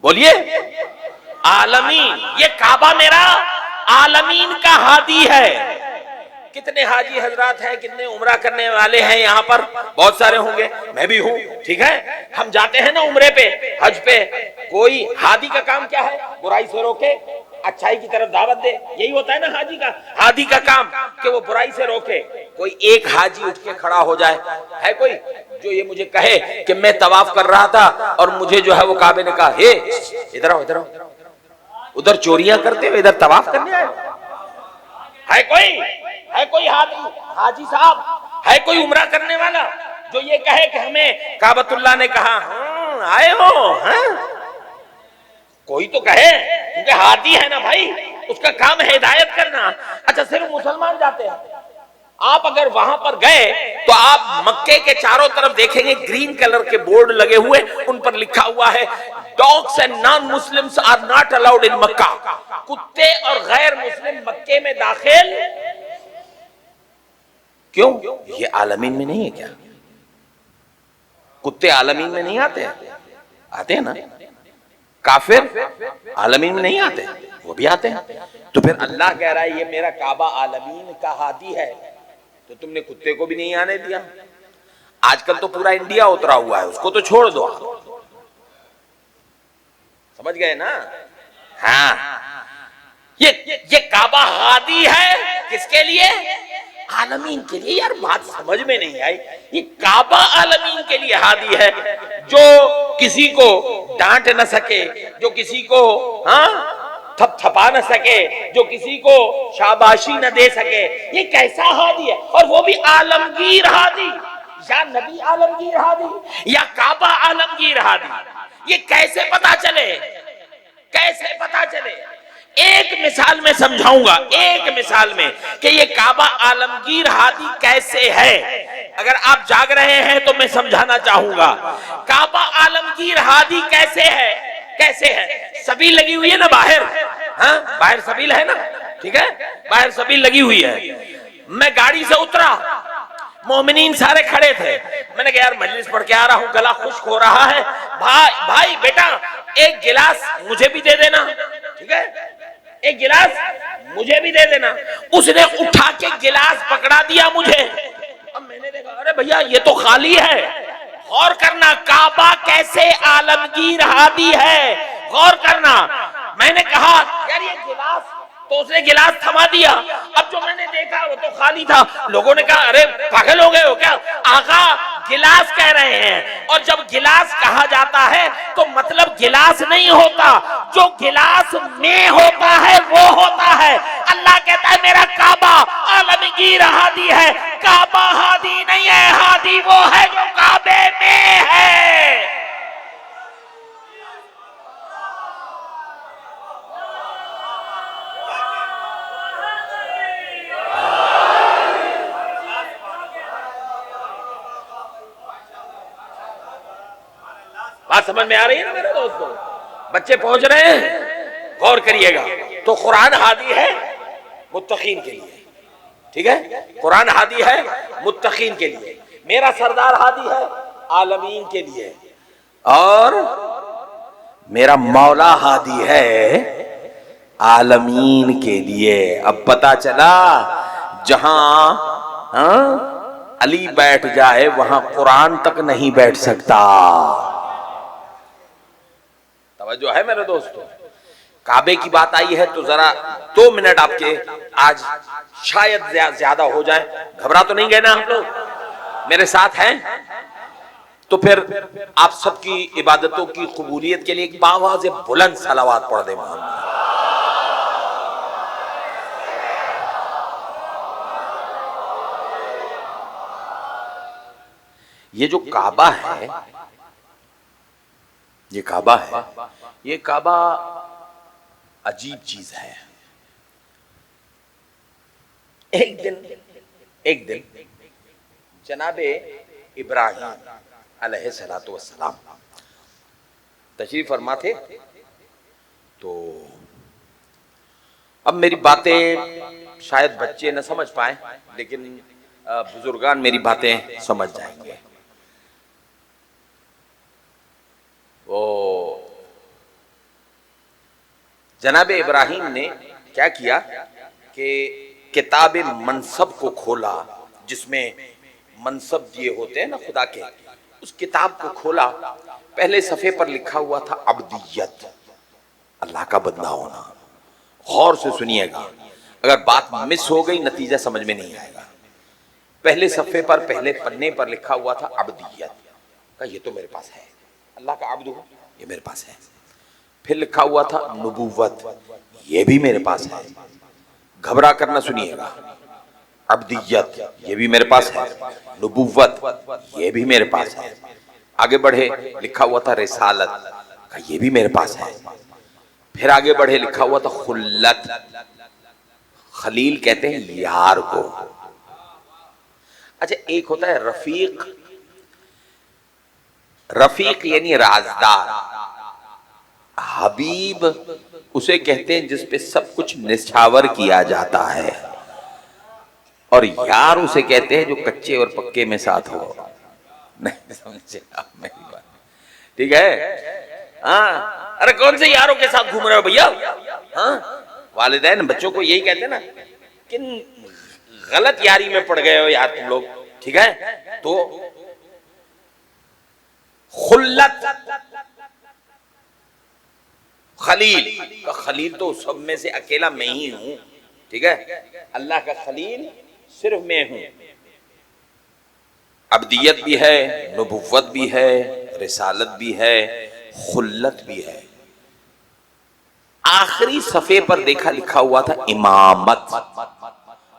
بولیے عالمین، یہ کعبہ میرا عالمین کا ہادی ہے۔ کتنے حاجی حضرات ہیں، کتنے عمرہ کرنے والے ہیں یہاں پر؟ بہت سارے ہوں گے، میں بھی ہوں، ٹھیک ہے؟ ہم جاتے ہیں نا عمرے پہ، حج پہ، کوئی حاجی کا کام کیا ہے؟ برائی سے روکے، اچھائی کی طرف دعوت دے، یہی ہوتا ہے نا حاجی کا کام، کہ وہ برائی سے روکے۔ کوئی ایک حاجی اٹھ کے کھڑا ہو جائے، ہے کوئی جو یہ مجھے کہے کہ میں طواف کر رہا تھا اور مجھے جو ہے وہ کعبے نے کہا ہے ادھر آؤ ادھر آؤ، ادھر چوریاں کرتے ہوئے ادھر طواف کرنے آئے؟ ہے کوئی حاجی صاحب، ہے کوئی عمرہ کرنے والا جو یہ کہے کہ ہمیں کعبۃ اللہ نے کہا ہاں آئے ہو؟ ہاں کوئی تو کہے، کیونکہ ہادی ہے نا بھائی، اس کا کام ہے ہدایت کرنا۔ اچھا صرف مسلمان جاتے ہیں؟ آپ اگر وہاں پر گئے تو آپ مکے کے چاروں طرف دیکھیں گے گرین کلر کے بورڈ لگے ہوئے، ان پر لکھا ہوا ہے dogs and non-Muslims are not allowed in مکہ، کتے اور غیر مسلم مکے میں داخل کیوں؟ یہ عالمین میں نہیں ہے کیا؟ کتے عالمین میں نہیں آتے ہیں؟ آتے ہیں نا؟ کافر عالمین میں نہیں آتے، وہ بھی آتے ہیں۔ تو پھر اللہ کہہ رہا ہے یہ میرا کعبہ عالمین کا ہادی ہے، تو تم نے کتے کو بھی نہیں آنے دیا۔ آج کل تو پورا انڈیا اترا ہوا ہے، اس کو تو چھوڑ دو، سمجھ گئے نا؟ ہاں، یہ کعبہ ہادی ہے کس کے لیے؟ عالمین کے لیے۔ یار بات سمجھ میں نہیں آئی، یہ کعبہ عالمین کے لیے ہادی ہے، جو کسی کو ڈانٹ نہ سکے، جو کسی کو ہاں تھپ تھپا نہ سکے، جو کسی کو شاباشی نہ دے سکے، یہ کیسا ہادی ہے؟ اور وہ بھی عالمگیر ہادی، یا نبی عالمگیر ہادی یا کعبہ عالمگیر ہادی، یہ کیسے پتا چلے؟ کیسے پتا چلے؟ ایک مثال میں سمجھاؤں گا، ایک مثال میں کہ یہ کعبہ عالمگیر ہادی کیسے ہے۔ اگر آپ جاگ رہے ہیں تو میں سمجھانا چاہوں گا کعبہ عالمگیر ہادی کیسے ہے۔ کیسے ہے؟ سبیل لگی ہوئی ہے نا باہر، ہاں باہر سبیل ہے نا، ٹھیک ہے، باہر سبیل لگی ہوئی ہے۔ میں گاڑی سے اترا، مومنین سارے کھڑے تھے، میں نے کہا یار مجلس پڑھ کے آ رہا ہوں، گلا خشک ہو رہا ہے، بھائی بیٹا ایک گلاس مجھے بھی دے دینا، ٹھیک ہے، ایک گلاس مجھے بھی دے دینا۔ اس نے اٹھا کے گلاس پکڑا دیا مجھے، اب میں نے دیکھا ارے بھیا یہ تو خالی ہے۔ غور کرنا کعبہ کیسے عالمگیر ہادی ہے، غور کرنا۔ میں نے کہا یار یہ گلاس، تو اس نے گلاس تھما دیا، اب جو میں نے دیکھا وہ تو خالی تھا۔ لوگوں نے کہا ارے پاگل ہو گئے ہو کیا؟ آقا گلاس کہہ رہے ہیں، اور جب گلاس کہا جاتا ہے تو مطلب گلاس نہیں ہوتا، جو گلاس میں ہوتا ہے وہ ہوتا ہے۔ اللہ کہتا ہے میرا کعبہ عالمگیر ہادی ہے، کعبہ ہادی نہیں ہے، ہادی وہ ہے جو کعبے میں ہے۔ بات سمجھ میں آ رہی ہے نا میرے دوستوں؟ بچے پہنچ رہے ہیں، غور کریے گا۔ تو قرآن ہادی ہے متقین کے لیے، ٹھیک ہے؟ قرآن ہادی ہے متقین کے لیے، میرا سردار ہادی ہے عالمین کے لیے، اور میرا مولا ہادی ہے عالمین کے لیے۔ اب پتا چلا جہاں علی بیٹھ جائے وہاں قرآن تک نہیں بیٹھ سکتا۔ توجہ ہے میرے دوستو؟ کعبے کی بات آئی ہے تو ذرا 2 منٹ آپ کے آج شاید زیادہ ہو جائے، گھبرا تو نہیں گئے نا آپ لوگ؟ میرے ساتھ ہیں؟ تو پھر آپ سب کی عبادتوں کی قبولیت کے لیے ایک باواز بلند صلوات پڑھ دیں محمد۔ یہ جو کعبہ ہے، یہ کعبہ ہے، یہ کعبہ عجیب چیز ہے۔ ایک دن جناب ابراہیم علیہ السلام تشریف فرما تھے، تو اب میری باتیں شاید بچے نہ سمجھ پائیں لیکن بزرگان میری باتیں سمجھ جائیں گے۔ وہ جناب ابراہیم نے کیا کیا کہ کتاب منصب کو کھولا، جس میں منصب یہ ہوتے ہیں نا خدا کے، اس کتاب کو کھولا، پہلے صفحے پر لکھا ہوا تھا عبدیت، اللہ کا بندہ ہونا۔ غور سے سنیے گا، اگر بات مس ہو گئی نتیجہ سمجھ میں نہیں آئے گا۔ پہلے صفحے پر، پہلے پنے پر لکھا ہوا تھا عبدیت، کہ یہ تو میرے پاس ہے، اللہ کا عبد ہوں، یہ میرے پاس ہے۔ پھر لکھا ہوا تھا نبوت، یہ بھی میرے پاس ہے، گھبرا کر نہ سنیے گا، عبدیت یہ بھی میرے پاس ہے، نبوت یہ بھی میرے پاس ہے۔ آگے بڑھے لکھا ہوا تھا رسالت، کہ یہ بھی میرے پاس ہے۔ پھر آگے بڑھے لکھا ہوا تھا خلت، خلیل کہتے ہیں یار کو۔ اچھا، ایک ہوتا ہے رفیق، رفیق یعنی رازدار، حبیب اسے کہتے ہیں جس پہ سب کچھ نچھاور کیا جاتا ہے، اور یار اسے کہتے ہیں جو کچے اور پکے میں ساتھ ہو۔ نہیں سمجھے آپ میری بات؟ ٹھیک ہے؟ ہاں، ارے کون سے یاروں کے ساتھ گھوم رہے ہو بھیا؟ ہاں، والدین بچوں کو یہی کہتے ہیں نا کہ غلط یاری میں پڑ گئے ہو یار تم لوگ، ٹھیک ہے؟ تو خلت، خلیل، خلیل تو سب میں سے اکیلا میں ہی ہوں، ٹھیک ہے؟ اللہ کا خلیل صرف میں ہوں۔ عبدیت بھی ہے، نبوت بھی ہے، رسالت بھی ہے، خلت بھی ہے۔ آخری صفحے پر دیکھا لکھا ہوا تھا امامت۔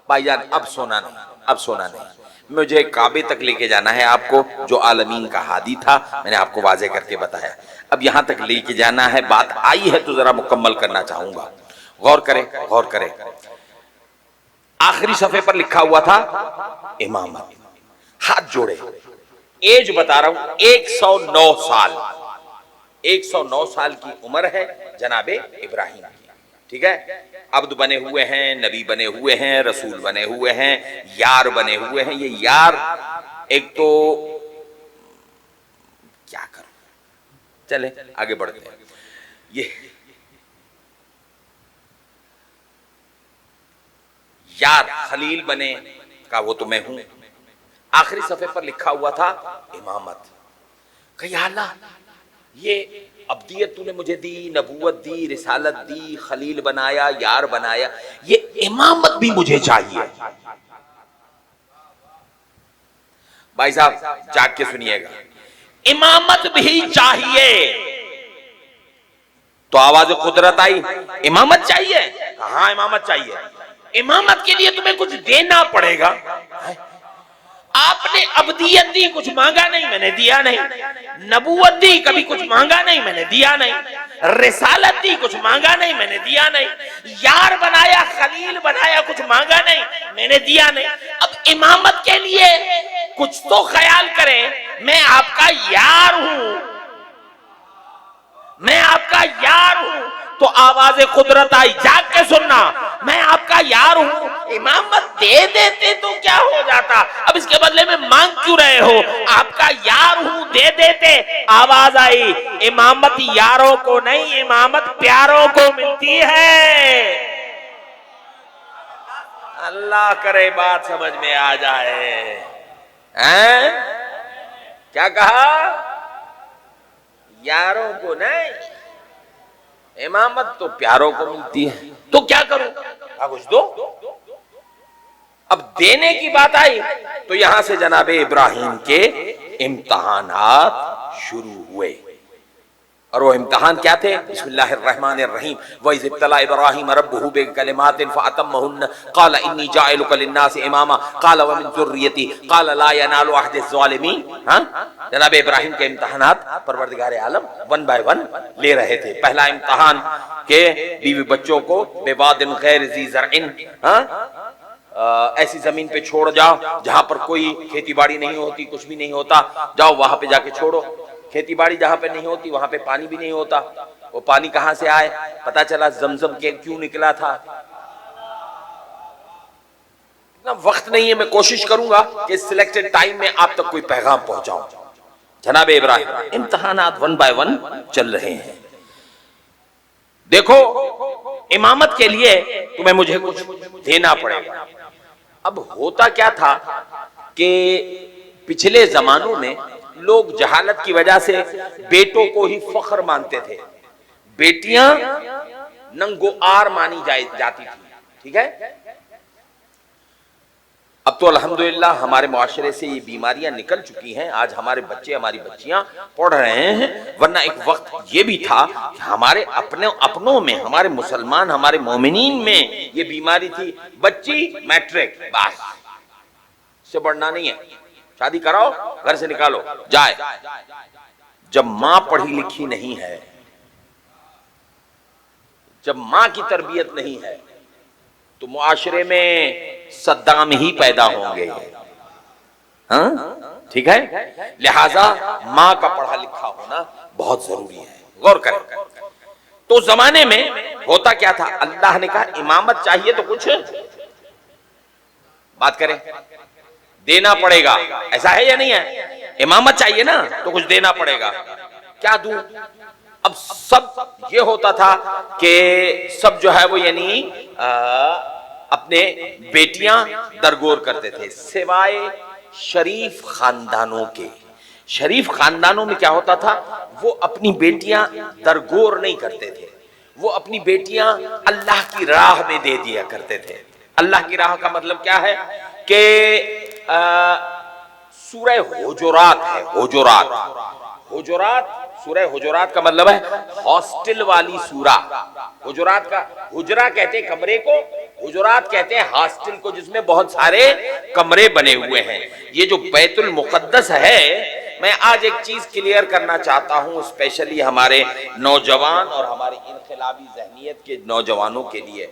بھائی جان اب سونا نہیں، اب سونا نہیں، مجھے کعبے تک لے کے جانا ہے آپ کو، جو عالمین کا ہادی تھا میں نے آپ کو واضح کر کے بتایا، اب یہاں تک لے کے جانا ہے، بات آئی ہے تو ذرا مکمل کرنا چاہوں گا، غور کریں، غور کریں۔ آخری صفحے پر لکھا ہوا تھا امامت، ہاتھ جوڑے، ایج بتا رہا ہوں، 109 سال، 109 سال کی عمر ہے جناب ابراہیم کی، ٹھیک ہے؟ عبد بنے ہوئے ہیں، نبی بنے ہوئے ہیں، رسول بنے ہوئے ہیں، یار بنے ہوئے ہیں۔ یہ یار ایک تو کیا کروں، چلے آگے بڑھتے ہیں۔ یہ یار خلیل بنے کا وہ تو میں ہوں۔ آخری صفحے پر لکھا ہوا تھا امامت، کہ یا اللہ یہ عبدیت تو نے مجھے دی، نبوت دی، رسالت دی، خلیل بنایا، یار بنایا، یہ امامت بھی مجھے چاہیے۔ بھائی صاحب جاگ کے سنیے گا، امامت بھی چاہیے تو آواز قدرت آئی، امامت چاہیے، ہاں امامت چاہیے۔ امامت کے لیے تمہیں کچھ دینا پڑے گا. آپ نے ابدیت دی, کچھ مانگا نہیں, میں نے دیا نہیں. نبوت دی, کبھی کچھ مانگا نہیں, میں نے دیا نہیں. رسالت دی, کچھ مانگا نہیں, میں نے دیا نہیں. یار بنایا, خلیل بنایا, کچھ مانگا نہیں, میں نے دیا نہیں. اب امامت کے لیے کچھ تو خیال کریں. میں آپ کا یار ہوں, میں آپ کا یار ہوں. تو آواز قدرت آئی, جاگ کے سننا, میں آپ کا یار ہوں. امامت دے دیتے تو کیا ہو جاتا, اب اس کے بدلے میں مانگ کیوں رہے ہو؟ آپ کا یار ہوں, دے دیتے. آواز آئی, امامت یاروں کو نہیں, امامت پیاروں کو ملتی ہے. اللہ کرے بات سمجھ میں آ جائے. کیا کہا؟ یاروں کو نہیں, امامت تو پیاروں کو ملتی ہے. تو کیا کروں؟ کچھ دو. اب دینے کی بات آئی تو یہاں سے جناب ابراہیم کے امتحانات شروع ہوئے. اور وہ امتحان کیا تھے؟ بسم اللہ الرحمن الرحیم. وَإِذِ ابْتَلَىٰ إِبْرَاهِيمَ رَبُّهُ بِكَلِمَاتٍ فَأَتَمَّهُنَّ قَالَ إِنِّي جَاعِلُكَ لِلنَّاسِ إِمَامًا قَالَ وَمِن ذُرِّيَّتِي قَالَ لَا يَنَالُ عَهْدِ الظَّالِمِينَ. جناب ابراہیم کے امتحانات پروردگار عالم ون بائی ون لے رہے تھے. پہلا امتحان کہ بیوی بچوں کو بے واد غیر ذی زرع, ایسی زمین پہ چھوڑ جاؤ جہاں پر کوئی کھیتی باڑی نہیں ہوتی, کچھ بھی نہیں ہوتا. جاؤ وہاں پہ جا کے چھوڑو. کھیتی باڑی جہاں پہ نہیں ہوتی وہاں پہ پانی بھی نہیں ہوتا. وہ پانی کہاں سے آئے؟ پتا چلا زمزم کے کیوں نکلا تھا. اتنا وقت نہیں ہے, میں کوشش کروں گا کہ سلیکٹڈ ٹائم میں آپ تک کوئی پیغام پہنچاؤں. جناب ابراہیم, امتحانات ون بائی ون چل رہے ہیں. دیکھو, امامت کے لیے تمہیں مجھے کچھ دینا پڑے گا. اب ہوتا کیا تھا کہ پچھلے زمانوں میں لوگ جہالت کی وجہ سے بیٹوں کو ہی فخر مانتے تھے, بیٹیاں ننگو آر مانی جاتی تھی. ٹھیک ہے, اب تو الحمدللہ ہمارے معاشرے سے یہ بیماریاں نکل چکی ہیں. آج ہمارے بچے, ہماری بچیاں پڑھ رہے ہیں. ورنہ ایک وقت یہ بھی تھا کہ ہمارے اپنوں میں, ہمارے مسلمان, ہمارے مومنین میں یہ بیماری تھی, بچی میٹرک بس, سے بڑھنا نہیں ہے, شادی کراؤ, گھر سے نکالو جائے. جب ماں پڑھی لکھی نہیں ہے, جب ماں کی تربیت نہیں ہے, تو معاشرے میں صدام ہی پیدا ہوں گے. ہاں ٹھیک ہے, لہذا ماں کا پڑھا لکھا ہونا بہت ضروری ہے. غور کریں. تو زمانے میں ہوتا کیا تھا, اللہ نے کہا امامت چاہیے تو کچھ بات کریں, دینا پڑے گا. ایسا ہے یا نہیں ہے؟ امامت چاہیے نا تو کچھ دینا پڑے گا. کیا دوں؟ اب سب یہ ہوتا تھا کہ سب جو ہے وہ یعنی اپنے بیٹیاں درگور کرتے تھے, سوائے شریف خاندانوں کے. شریف خاندانوں میں کیا ہوتا تھا, وہ اپنی بیٹیاں درگور نہیں کرتے تھے, وہ اپنی بیٹیاں اللہ کی راہ میں دے دیا کرتے تھے. اللہ کی راہ کا مطلب کیا ہے کہ سورہ حجرات ہے, حجرات, سورہ حجرات کا مطلب ہے ہاسٹل والی سورہ. حجرات کا, حجرہ کہتے ہیں کمرے کو, حجرات کہتے ہیں ہاسٹل کو جس میں بہت سارے کمرے بنے ہوئے ہیں. یہ جو بیت المقدس ہے, میں آج ایک چیز کلیئر کرنا چاہتا ہوں اسپیشلی ہمارے نوجوان اور ہماری انقلابی ذہنیت کے نوجوانوں کے لیے.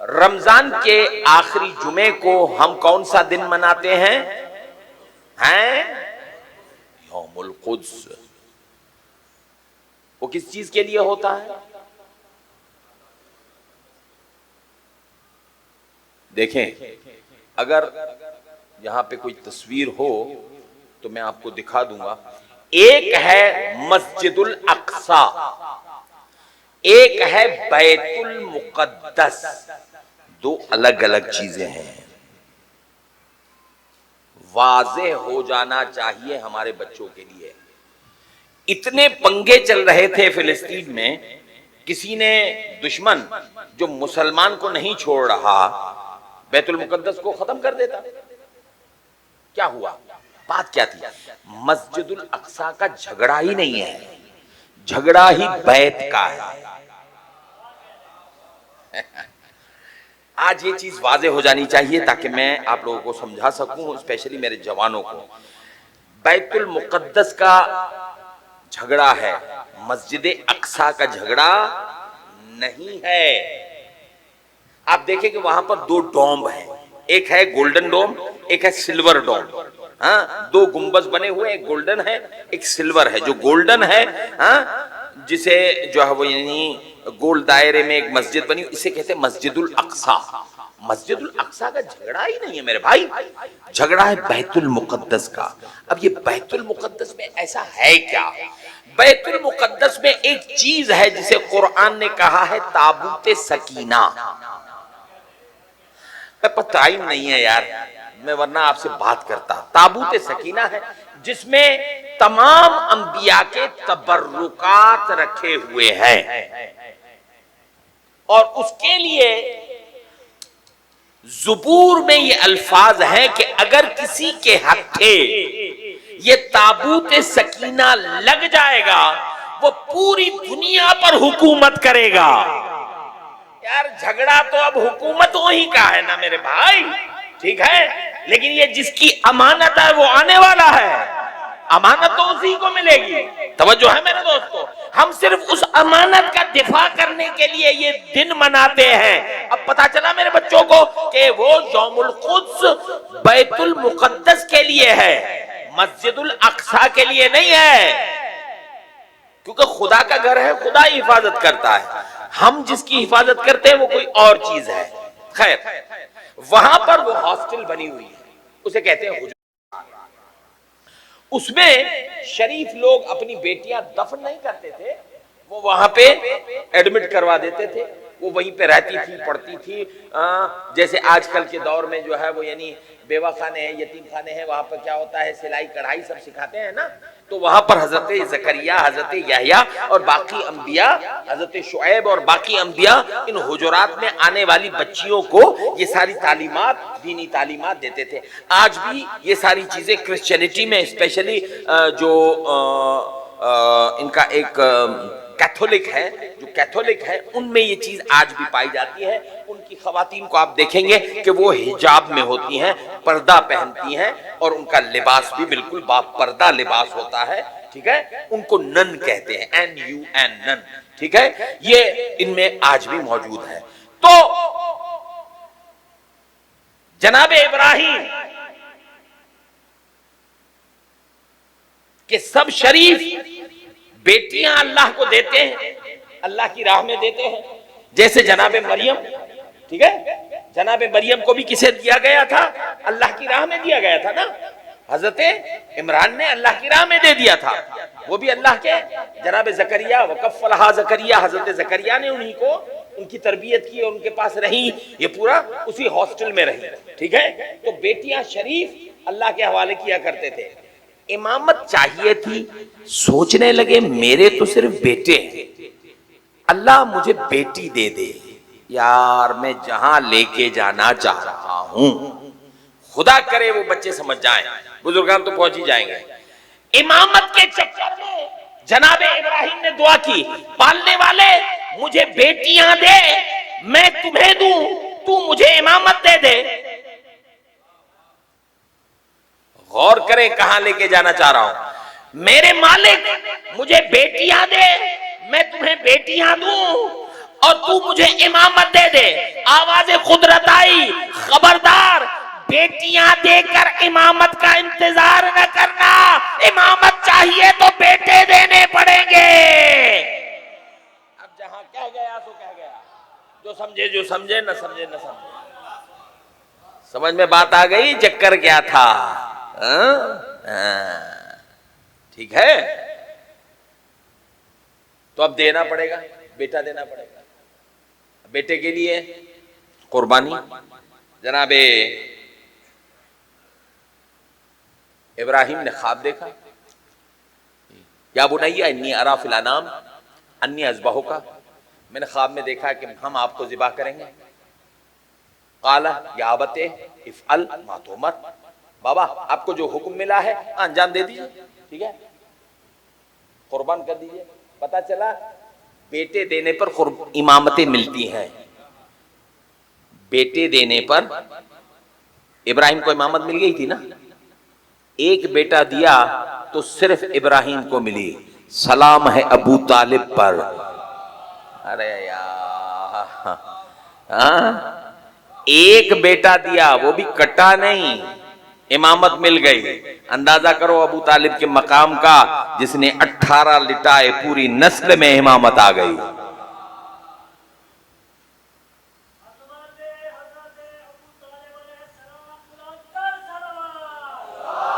رمضان کے آخری جمعے کو ہم کون سا دن مناتے ہیں؟ یوم القدس. وہ کس چیز کے لیے ہوتا ہے؟ دیکھیں, اگر یہاں پہ کوئی تصویر ہو تو میں آپ کو دکھا دوں گا. ایک ہے مسجد الاقصی, ایک ہے بیت المقدس. دو الگ الگ چیزیں ہیں. واضح ہو جانا چاہیے ہمارے بچوں کے لیے. اتنے پنگے چل رہے تھے فلسطین میں, کسی نے دشمن جو مسلمان کو نہیں چھوڑ رہا بیت المقدس کو ختم کر دیتا. کیا ہوا؟ بات کیا تھی؟ مسجد الاقصی کا جھگڑا ہی نہیں ہے, جھگڑا ہی بیت کا ہے. آج یہ چیز واضح ہو جانی چاہیے تاکہ میں آپ لوگوں کو سمجھا سکوں، اسپیشلی میرے جوانوں کو. بیت المقدس کا جھگڑا ہے، مسجد اقصی کا جھگڑا نہیں ہے. آپ دیکھیں کہ وہاں پر دو ڈوم ہیں، ایک ہے گولڈن ڈوم، ایک ہے سلور ڈوم. ہاں، دو گنبد بنے ہوئے، ایک گولڈن ہے ایک سلور ہے. جو گولڈن ہے، ہاں، جسے جو ہے وہ یعنی گول دائرے میں ایک مسجد بنی، اسے کہتے ہیں مسجد الاقصی. مسجد الاقصی کا جھگڑا ہی نہیں ہے میرے بھائی، جھگڑا ہے بیت المقدس کا. اب یہ بیت المقدس میں ایسا ہے کیا؟ بیت المقدس میں ایک چیز ہے جسے قرآن نے کہا ہے تابوت سکینہ. ٹائم نہیں ہے یار، میں ورنہ آپ سے بات کرتا. تابوت سکینہ ہے جس میں تمام انبیاء کے تبرکات رکھے ہوئے ہیں، اور اس کے لیے زبور میں یہ الفاظ ہیں کہ اگر کسی کے ہتھے یہ تابوت سکینہ لگ جائے گا وہ پوری دنیا پر حکومت کرے گا. یار جھگڑا تو اب حکومت وہی کا ہے نا میرے بھائی، ٹھیک ہے، لیکن یہ جس کی امانت ہے وہ آنے والا ہے، امانت تو اسی کو ملے گی. توجہ ہے میرے دوستو، ہم صرف اس امانت کا دفاع کرنے کے لیے یہ دن مناتے ہیں. اب پتا چلا میرے بچوں کو کہ وہ یوم القدس بیت المقدس کے لیے ہے، مسجد الاقصی کے لیے نہیں ہے، کیونکہ خدا کا گھر ہے، خدا ہی حفاظت کرتا ہے. ہم جس کی حفاظت کرتے ہیں وہ کوئی اور چیز ہے. خیر، وہاں پر وہ ہاسٹل بنی ہوئی ہے، اسے کہتے ہیں حجرہ. اس میں شریف لوگ اپنی بیٹیاں دفن نہیں کرتے تھے، وہ وہاں پہ ایڈمٹ کروا دیتے تھے، وہ وہیں پہ رہتی تھی، پڑھتی تھی. جیسے آج کل کے دور میں جو ہے وہ یعنی بیوہ خانے ہیں، یتیم خانے ہیں، وہاں پر کیا ہوتا ہے سلائی کڑھائی سب سکھاتے ہیں نا. تو وہاں پر حضرت زکریا، حضرت یحییٰ اور باقی انبیاء، حضرت شعیب اور باقی انبیاء ان حجرات میں آنے والی بچیوں کو یہ ساری تعلیمات، دینی تعلیمات دیتے تھے. آج بھی یہ ساری چیزیں کرسچینٹی میں اسپیشلی جو ان کا ایک کیتھولک ہے، جو کیتھولک ہے، ان میں یہ چیز آج بھی پائی جاتی ہے. ان کی خواتین کو آپ دیکھیں گے کہ وہ حجاب میں ہوتی ہیں، پردہ پہنتی ہیں، اور ان کا لباس بھی بالکل با پردہ لباس ہوتا ہے. ٹھیک ہے، ان کو نن کہتے ہیں، NUN، نن. ٹھیک ہے، یہ ان میں آج بھی موجود ہے. تو جناب ابراہیم کہ سب شریف بیٹیاں اللہ کو دیتے ہیں، اللہ کی راہ میں دیتے ہیں. جیسے جناب مریم، ٹھیک ہے، جناب مریم کو بھی کسے دیا گیا تھا؟ اللہ کی راہ میں دیا گیا تھا نا. حضرت عمران نے اللہ کی راہ میں دے دیا تھا، وہ بھی اللہ کے. جناب زکریا وکفلھا زکریا، حضرت زکریا نے انہی کو ان کی تربیت کی اور ان کے پاس رہی، یہ پورا اسی ہاسٹل میں رہی. ٹھیک ہے، تو بیٹیاں شریف اللہ کے حوالے کیا کرتے تھے. امامت چاہیے تھی، سوچنے لگے میرے تو صرف بیٹے ہیں، اللہ مجھے بیٹی دے دے. یار میں جہاں لے کے جانا چاہ رہا ہوں، خدا کرے وہ بچے سمجھ جائیں، بزرگان تو پہنچ ہی جائیں گے. امامت کے چکر میں جناب ابراہیم نے دعا کی، پالنے والے مجھے بیٹیاں دے، میں تمہیں دوں، تو مجھے امامت دے دے. غور کریں کہاں لے کے جانا چاہ رہا ہوں. میرے مالک مجھے بیٹیاں دے، میں تمہیں بیٹیاں دوں، اور تو مجھے امامت دے دے. آواز قدرت آئی، خبردار بیٹیاں دے کر امامت کا انتظار نہ کرنا، امامت چاہیے تو بیٹے دینے پڑیں گے. اب جہاں کہہ گیا تو کہہ گیا، جو سمجھے جو سمجھے، نہ سمجھے نہ سمجھے. سمجھ میں بات آ گئی چکر کیا تھا؟ ٹھیک ہے، تو اب دینا پڑے گا، بیٹا دینا پڑے گا. بیٹے کے لیے قربانی. جناب ابراہیم نے خواب دیکھا، یا بنی انی اری فی الانام انی اذبحک، میں نے خواب میں دیکھا کہ ہم آپ کو ذبح کریں گے. قال یا ابت افعل ما تؤمر، بابا آپ کو جو حکم ملا ہے انجام دے دیجیے. ٹھیک ہے، قربان کر دیجیے. پتا چلا بیٹے دینے پر امامتیں ملتی ہیں. بیٹے دینے پر ابراہیم کو امامت مل گئی تھی نا, ایک بیٹا دیا تو صرف ابراہیم کو ملی, سلام ہے ابو طالب پر. ارے یار, ایک بیٹا دیا وہ بھی کٹا نہیں, امامت مل گئی. اندازہ کرو ابو طالب کے مقام کا, جس نے 18 لٹائے پوری نسل میں امامت آ گئی.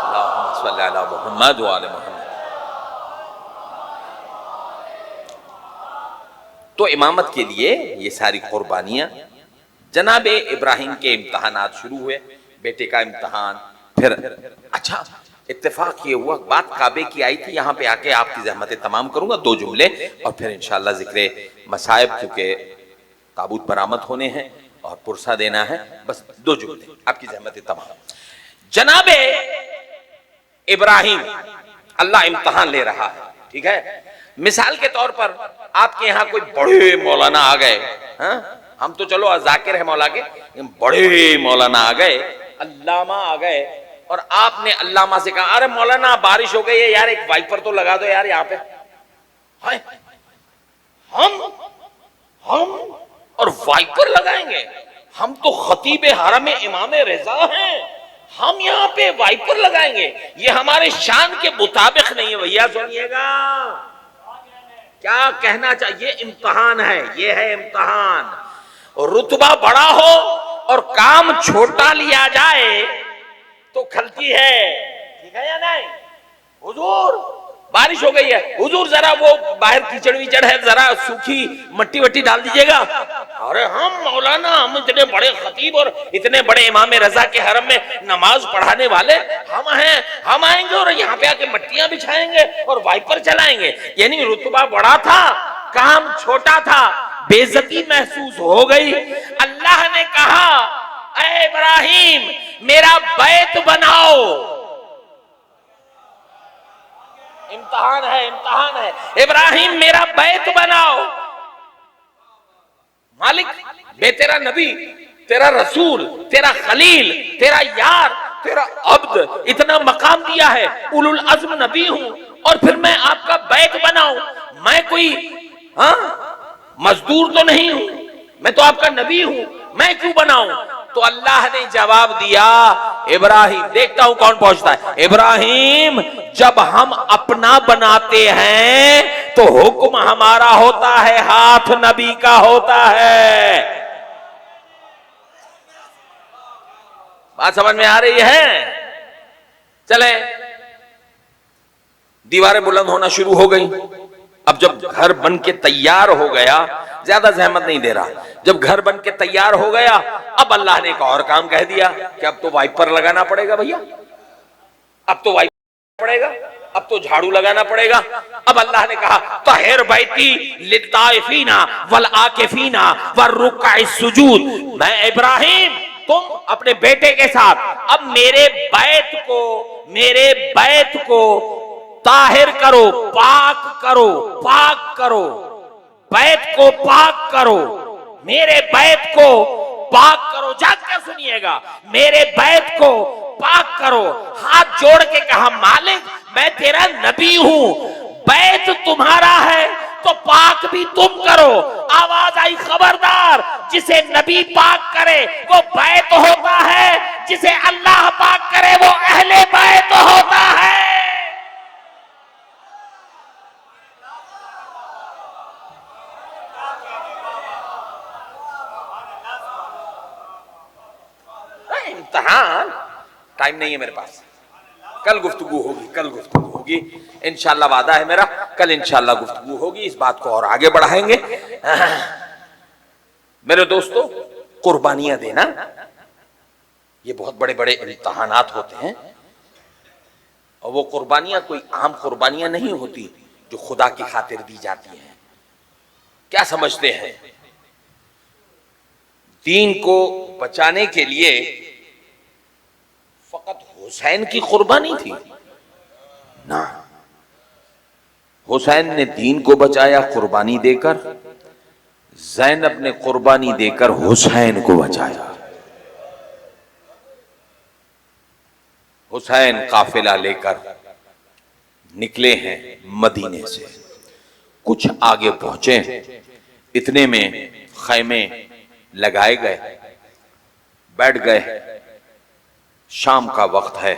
اللہم صلی علی محمد وآل محمد. تو امامت کے لیے یہ ساری قربانیاں. جناب ابراہیم کے امتحانات شروع ہوئے, بیٹے کا امتحان. پھر اچھا اتفاق یہ ہوا, بات کعبے کی آئی تھی, یہاں پہ آ کے آپ کی زحمتیں تمام کروں گا, 2 جملے اور پھر انشاءاللہ ذکر مصائب, کیونکہ تابوت برآمد ہونے ہیں اور پرسہ دینا ہے, بس 2 جملے, آپ کی زحمتیں تمام. جناب ابراہیم, اللہ امتحان لے رہا ہے, ٹھیک ہے. مثال کے طور پر آپ کے یہاں کوئی بڑے مولانا آ گئے, ہم تو چلو ذاکر ہے مولا کے, بڑے مولانا آ گئے, علامہ آ گئے, اور آپ نے علامہ سے کہا ارے مولانا بارش ہو گئی ہے یار, ایک وائپر تو لگا دو یار یہاں پہ. ہم اور وائپر لگائیں گے؟ ہم تو خطیب حرم امام رضا ہیں, ہم یہاں پہ وائپر لگائیں گے؟ یہ ہمارے شان کے مطابق نہیں ہے. بھیا سنیے گا کیا کہنا چاہیے, امتحان ہے, یہ ہے امتحان. رتبہ بڑا ہو اور کام چھوٹا لیا جائے تو کھلتی ہے, ٹھیک ہے یا نہیں؟ حضور بارش ہو گئی ہے, حضور ذرا وہ باہر کیچڑ ویچڑ ہے, ذرا سوکھی مٹی وٹی ڈال دیجیے گا. ارے ہم مولانا, ہم اتنے بڑے خطیب اور اتنے بڑے امام رضا کے حرم میں نماز پڑھانے والے ہم ہیں, ہم آئیں گے اور یہاں پہ آ کے مٹیاں بچھائیں گے اور وائپر چلائیں گے؟ یعنی رتبہ بڑا تھا, کام چھوٹا تھا, بے عزتی محسوس ہو گئی. اللہ نے کہا اے ابراہیم میرا بیت بناؤ. امتحان ہے, امتحان ہے. ابراہیم میرا بیت بناؤ. مالک میں تیرا نبی, تیرا رسول, تیرا خلیل, تیرا یار, تیرا عبد, اتنا مقام دیا ہے, اولو العزم نبی ہوں, اور پھر میں آپ کا بیت بناؤں؟ میں کوئی مزدور تو نہیں ہوں, میں تو آپ کا نبی ہوں, میں کیوں بناؤں؟ تو اللہ نے جواب دیا ابراہیم, دیکھتا ہوں کون پہنچتا ہے. ابراہیم جب ہم اپنا بناتے ہیں تو حکم ہمارا ہوتا ہے, ہاتھ نبی کا ہوتا ہے. بات سمجھ میں آ رہی ہے؟ چلیں, دیواریں بلند ہونا شروع ہو گئی. اب جب گھر بن کے تیار ہو گیا, زیادہ زحمت نہیں دے رہا, جب گھر بن کے تیار ہو گیا, اب اللہ نے ایک اور کام کہہ دیا کہ اب تو وائپر لگانا پڑے گا. بھیا اب تو وائپر پڑے گا, اب تو جھاڑو لگانا پڑے گا. اب اللہ نے کہا طہر بیتی للطائفین والعاکفین والرکع السجود. میں ابراہیم تم اپنے بیٹے کے ساتھ اب میرے بیت کو طاہر کرو, پاک کرو, پاک کرو, بیت کو پاک کرو, میرے بیت کو پاک کرو. جاگ کر سنیے گا, میرے بیت کو پاک کرو. ہاتھ جوڑ کے کہا مالک میں تیرا نبی ہوں, بیت تمہارا ہے تو پاک بھی تم کرو. آواز آئی خبردار, جسے نبی پاک کرے وہ بیت ہوتا ہے, جسے اللہ پاک کرے وہ اہل بیت ہوتا ہے. امتحان ٹائم نہیں ہے میرے پاس, کل گفتگو ہوگی انشاءاللہ, وعدہ ہے میرا, کل انشاءاللہ گفتگو ہوگی, اس بات کو اور آگے بڑھائیں گے. میرے دوستو, قربانیاں دینا یہ بہت بڑے بڑے امتحانات ہوتے ہیں, اور وہ قربانیاں کوئی عام قربانیاں نہیں ہوتی جو خدا کی خاطر دی جاتی ہیں. کیا سمجھتے ہیں دین کو بچانے کے لیے فقط حسین کی قربانی تھی؟ نہ, حسین نے دین کو بچایا قربانی دے کر, زینب نے قربانی دے کر حسین کو بچایا. حسین قافلہ لے کر نکلے ہیں مدینے سے. کچھ آگے پہنچے، اتنے میں خیمے لگائے گئے، بیٹھ گئے. شام کا وقت ہے.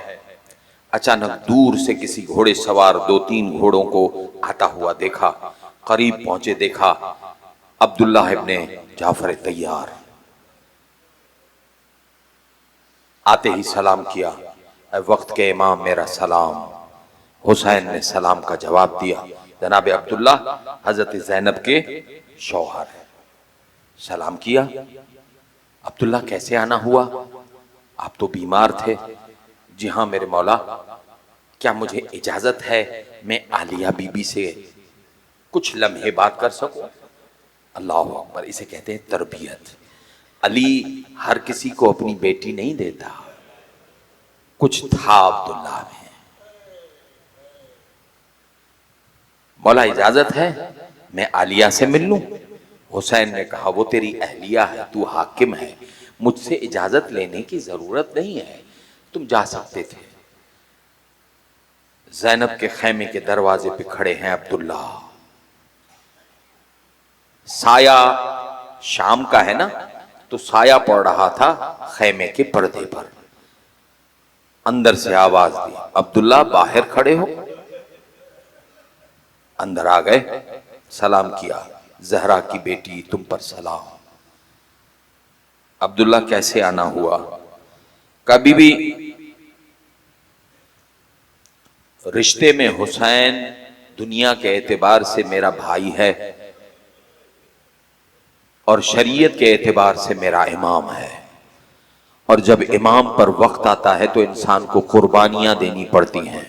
اچانک دور سے کسی گھوڑے سوار 2-3 گھوڑوں کو آتا ہوا دیکھا. قریب پہنچے، دیکھا عبداللہ ابن جعفر طیار. آتے ہی سلام کیا، اے وقت کے امام میرا سلام. حسین نے سلام کا جواب دیا. جناب عبداللہ حضرت زینب کے شوہر ہیں. سلام کیا. عبداللہ کیسے آنا ہوا؟ آپ تو بیمار تھے. جی ہاں میرے مولا. کیا مجھے اجازت ہے میں عالیہ بی بی سے کچھ لمحے بات کر سکوں؟ اللہ اکبر. اسے کہتے ہیں تربیت. علی ہر کسی کو اپنی بیٹی نہیں دیتا. کچھ تھا عبداللہ میں. مولا اجازت ہے میں عالیہ سے مل لوں؟ حسین نے کہا وہ تیری اہلیہ ہے، تو حاکم ہے، مجھ سے اجازت لینے کی ضرورت نہیں ہے، تم جا سکتے تھے. زینب کے خیمے کے دروازے پہ کھڑے ہیں عبداللہ. سایہ شام کا ہے نا، تو سایہ پڑ رہا تھا خیمے کے پردے پر. اندر سے آواز دی، عبداللہ باہر کھڑے ہو. اندر آ گئے، سلام کیا. زہرا کی بیٹی تم پر سلام. عبداللہ کیسے آنا ہوا؟ کبھی بھی رشتے میں حسین دنیا کے اعتبار سے میرا بھائی ہے اور شریعت کے اعتبار سے میرا امام ہے. اور جب امام پر وقت آتا ہے تو انسان کو قربانیاں دینی پڑتی ہیں،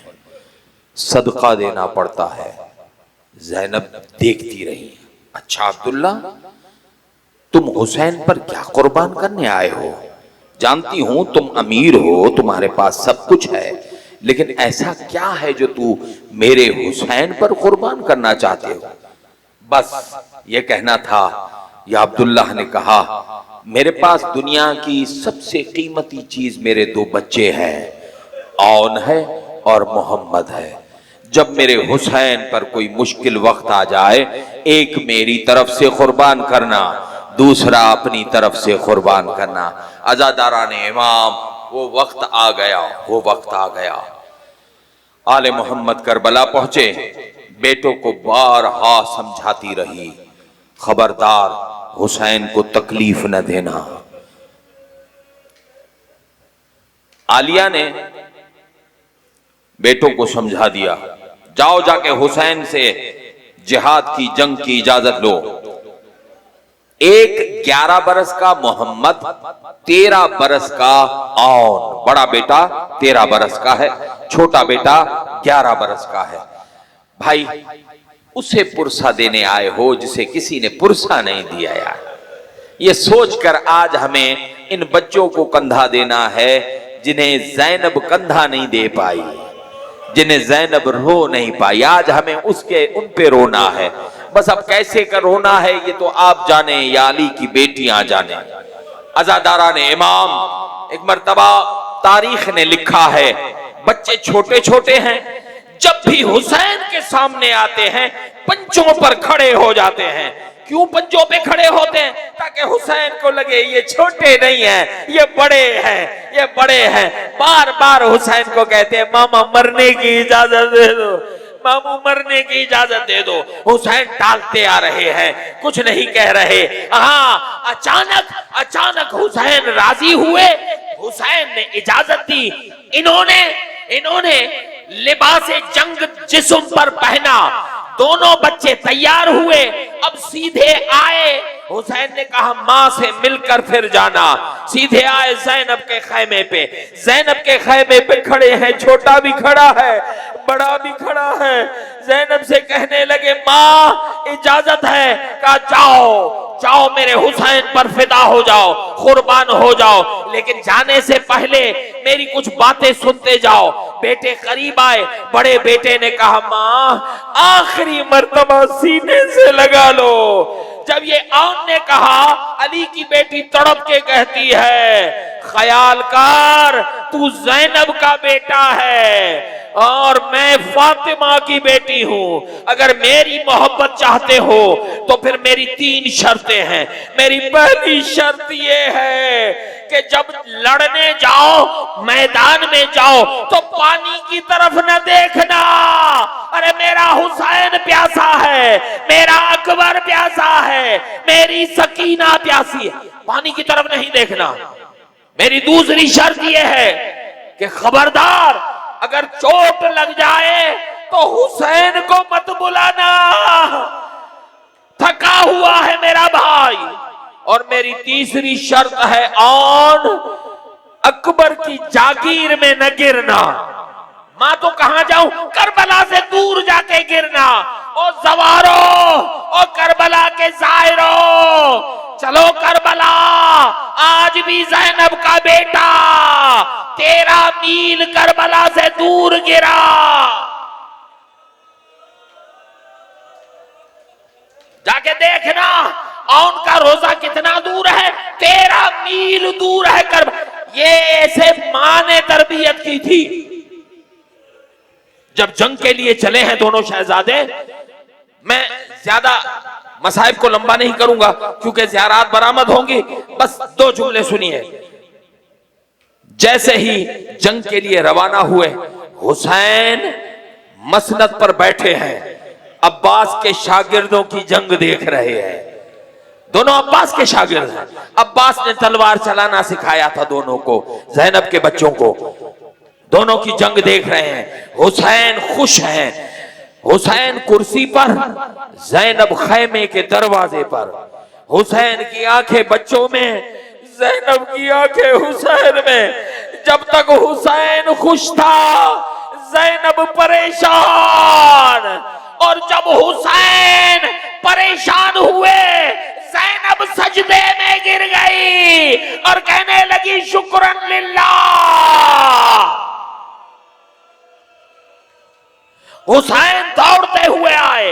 صدقہ دینا پڑتا ہے. زینب دیکھتی رہی. اچھا عبداللہ تم حسین پر کیا قربان کرنے آئے ہو؟ جانتی ہوں تم امیر ہو، تمہارے پاس سب کچھ ہے، لیکن ایسا کیا ہے جو تو میرے حسین پر قربان کرنا چاہتے ہو؟ بس یہ کہنا تھا. یا عبداللہ نے کہا میرے پاس دنیا کی سب سے قیمتی چیز میرے 2 بچے ہیں، اون ہے اور محمد ہے. جب میرے حسین پر کوئی مشکل وقت آ جائے، ایک میری طرف سے قربان کرنا، دوسرا اپنی طرف سے قربان کرنا. عزاداران امام وہ وقت آ گیا، وہ وقت آ گیا. آل محمد کربلا پہنچے. بیٹوں کو بارہا سمجھاتی رہی، خبردار حسین کو تکلیف نہ دینا. عالیہ نے بیٹوں کو سمجھا دیا، جاؤ جا کے حسین سے جہاد کی جنگ کی اجازت لو. ایک 11 برس کا محمد، 13 برس کا اون. بڑا بیٹا 13 برس کا ہے، چھوٹا بیٹا 11 برس کا ہے. بھائی اسے پرسہ دینے آئے ہو جسے کسی نے پرسہ نہیں دیا. یار یہ سوچ کر آج ہمیں ان بچوں کو کندھا دینا ہے جنہیں زینب کندھا نہیں دے پائی، جنہیں زینب رو نہیں پائی. آج ہمیں ان پہ رونا ہے. بس اب کیسے کر رونا ہے یہ تو آپ جانیں یا علی کی بیٹیاں جانیں. عزاداران امام، ایک مرتبہ تاریخ نے لکھا ہے بچے چھوٹے چھوٹے ہیں، جب بھی حسین کے سامنے آتے ہیں پنجوں پر کھڑے ہو جاتے ہیں. کیوں پنجوں پہ کھڑے ہوتے ہیں؟ تاکہ حسین کو لگے یہ چھوٹے نہیں ہیں، یہ بڑے ہیں، یہ بڑے ہیں. بار بار حسین کو کہتے ہیں ماما مرنے کی اجازت دے دو، مامو مرنے کی اجازت دے دو. حسین ٹالتے آ رہے ہیں، کچھ نہیں کہہ رہے. ہاں اچانک حسین راضی ہوئے، حسین نے اجازت دی. انہوں نے لباس جنگ جسم پر پہنا. دونوں بچے تیار ہوئے، اب سیدھے آئے. حسین نے کہا ماں سے مل کر پھر جانا. سیدھے آئے زینب کے خیمے پہ. زینب کے خیمے پہ کھڑے ہیں، چھوٹا بھی کھڑا ہے، بڑا بھی کھڑا ہے. زینب سے کہنے لگے ماں اجازت ہے. کہا جاؤ میرے حسین پر فدا ہو جاؤ، قربان ہو جاؤ، لیکن جانے سے پہلے میری کچھ باتیں سنتے جاؤ. بیٹے قریب آئے. بڑے بیٹے نے کہا ماں آخری مرتبہ سینے سے لگا لو، جب یہ اون نے کہا، علی کی بیٹی تڑپ کے کہتی ہے خیال کر تو زینب کا بیٹا ہے اور میں فاطمہ کی بیٹی ہوں، اگر میری محبت چاہتے ہو تو پھر میری 3 شرطیں ہیں۔ میری پہلی شرط یہ ہے کہ جب لڑنے جاؤ، میدان میں جاؤ تو پانی کی طرف نہ دیکھنا، ارے میرا حسین پیاسا ہے، میرا اکبر پیاسا ہے، میری سکینہ پیاسی ہے، پانی کی طرف نہیں دیکھنا۔ میری دوسری شرط یہ ہے کہ خبردار اگر چوٹ لگ جائے تو حسین کو مت بلانا، تھکا ہوا ہے میرا بھائی۔ اور میری تیسری شرط ہے آن اکبر کی جاگیر میں نہ گرنا۔ ماں تو کہاں جاؤں، کربلا سے دور جا کے گرنا۔ او زوارو، او کربلا کے زائرو، چلو کربلا، آج بھی زینب کا بیٹا 13 میل کربلا سے دور گرا۔ جا کے دیکھنا اون کا روزہ کتنا دور ہے، 13 میل دور ہے کربلا۔ یہ ایسے ماں نے تربیت کی تھی۔ جب جنگ کے لیے چلے ہیں دونوں شہزادے، میں زیادہ مصائب کو لمبا نہیں کروں گا کیونکہ زیارات برآمد ہوں گی، بس 2 جملے سنیے۔ جیسے ہی جنگ کے لیے روانہ ہوئے، حسین مسند پر بیٹھے ہیں، عباس کے شاگردوں کی جنگ دیکھ رہے ہیں۔ دونوں عباس کے شاگرد ہیں، عباس نے تلوار چلانا سکھایا تھا دونوں کو، زینب کے بچوں کو۔ دونوں کی جنگ دیکھ رہے ہیں، حسین خوش ہیں، حسین کرسی پر، زینب خیمے کے دروازے پر۔ حسین کی آنکھیں بچوں میں، زینب کی آنکھیں حسین میں۔ جب تک حسین خوش تھا زینب پریشان، اور جب حسین پریشان ہوئے زینب سجدے میں گر گئی اور کہنے لگی شکرن للہ۔ حسین دوڑتے ہوئے آئے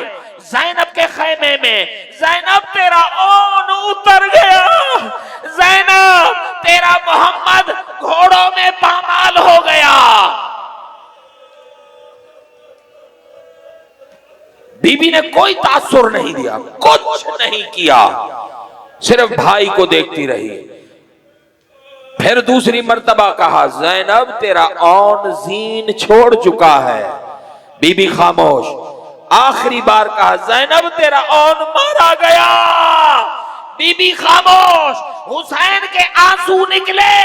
زینب کے خیمے میں، زینب تیرا اون اتر گیا، زینب تیرا محمد گھوڑوں میں پامال ہو گیا۔ بی بی نے کوئی تاثر نہیں دیا، کچھ نہیں کیا، صرف بھائی کو دیکھتی رہی۔ پھر دوسری مرتبہ کہا زینب تیرا اون زین چھوڑ چکا ہے، بی بی خاموش۔ آخری بار کہا زینب تیرا اون مارا گیا، بی بی خاموش۔ حسین کے آنسو نکلے،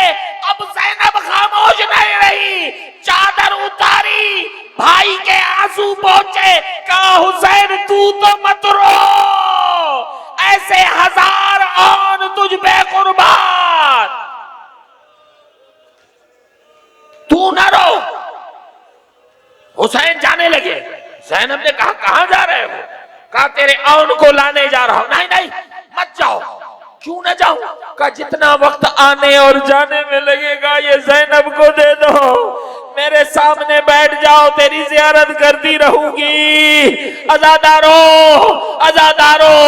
اب زینب خاموش نہیں رہی، چادر اتاری، بھائی کے آنسو پہنچے، کہا حسین تو مت رو، ایسے 1000 اون تجھ بے قربان، تو نہ رو۔ حسین جانے لگے، زینب نے کہا کہاں جا رہے ہو؟ کہا تیرے اون کو لانے جا رہا ہوں۔ نہیں نہیں مت جاؤ۔ کیوں نہ جاؤں؟ کہا جتنا وقت آنے اور جانے میں لگے گا یہ زینب کو دے دو، میرے سامنے بیٹھ جاؤ، تیری زیارت کرتی رہوں گی۔ عزادارو عزادارو،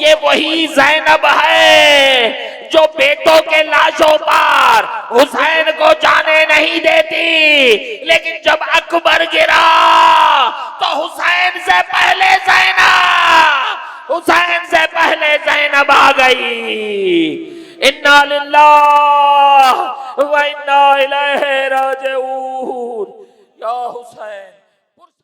یہ وہی زینب ہے جو بیٹوں کے لاشوں پر حسین کو جانے نہیں دیتی، لیکن جب اکبر گرا تو حسین سے پہلے زینب آ گئی۔ انا للہ و انا الیہ راجعون۔ یا حسین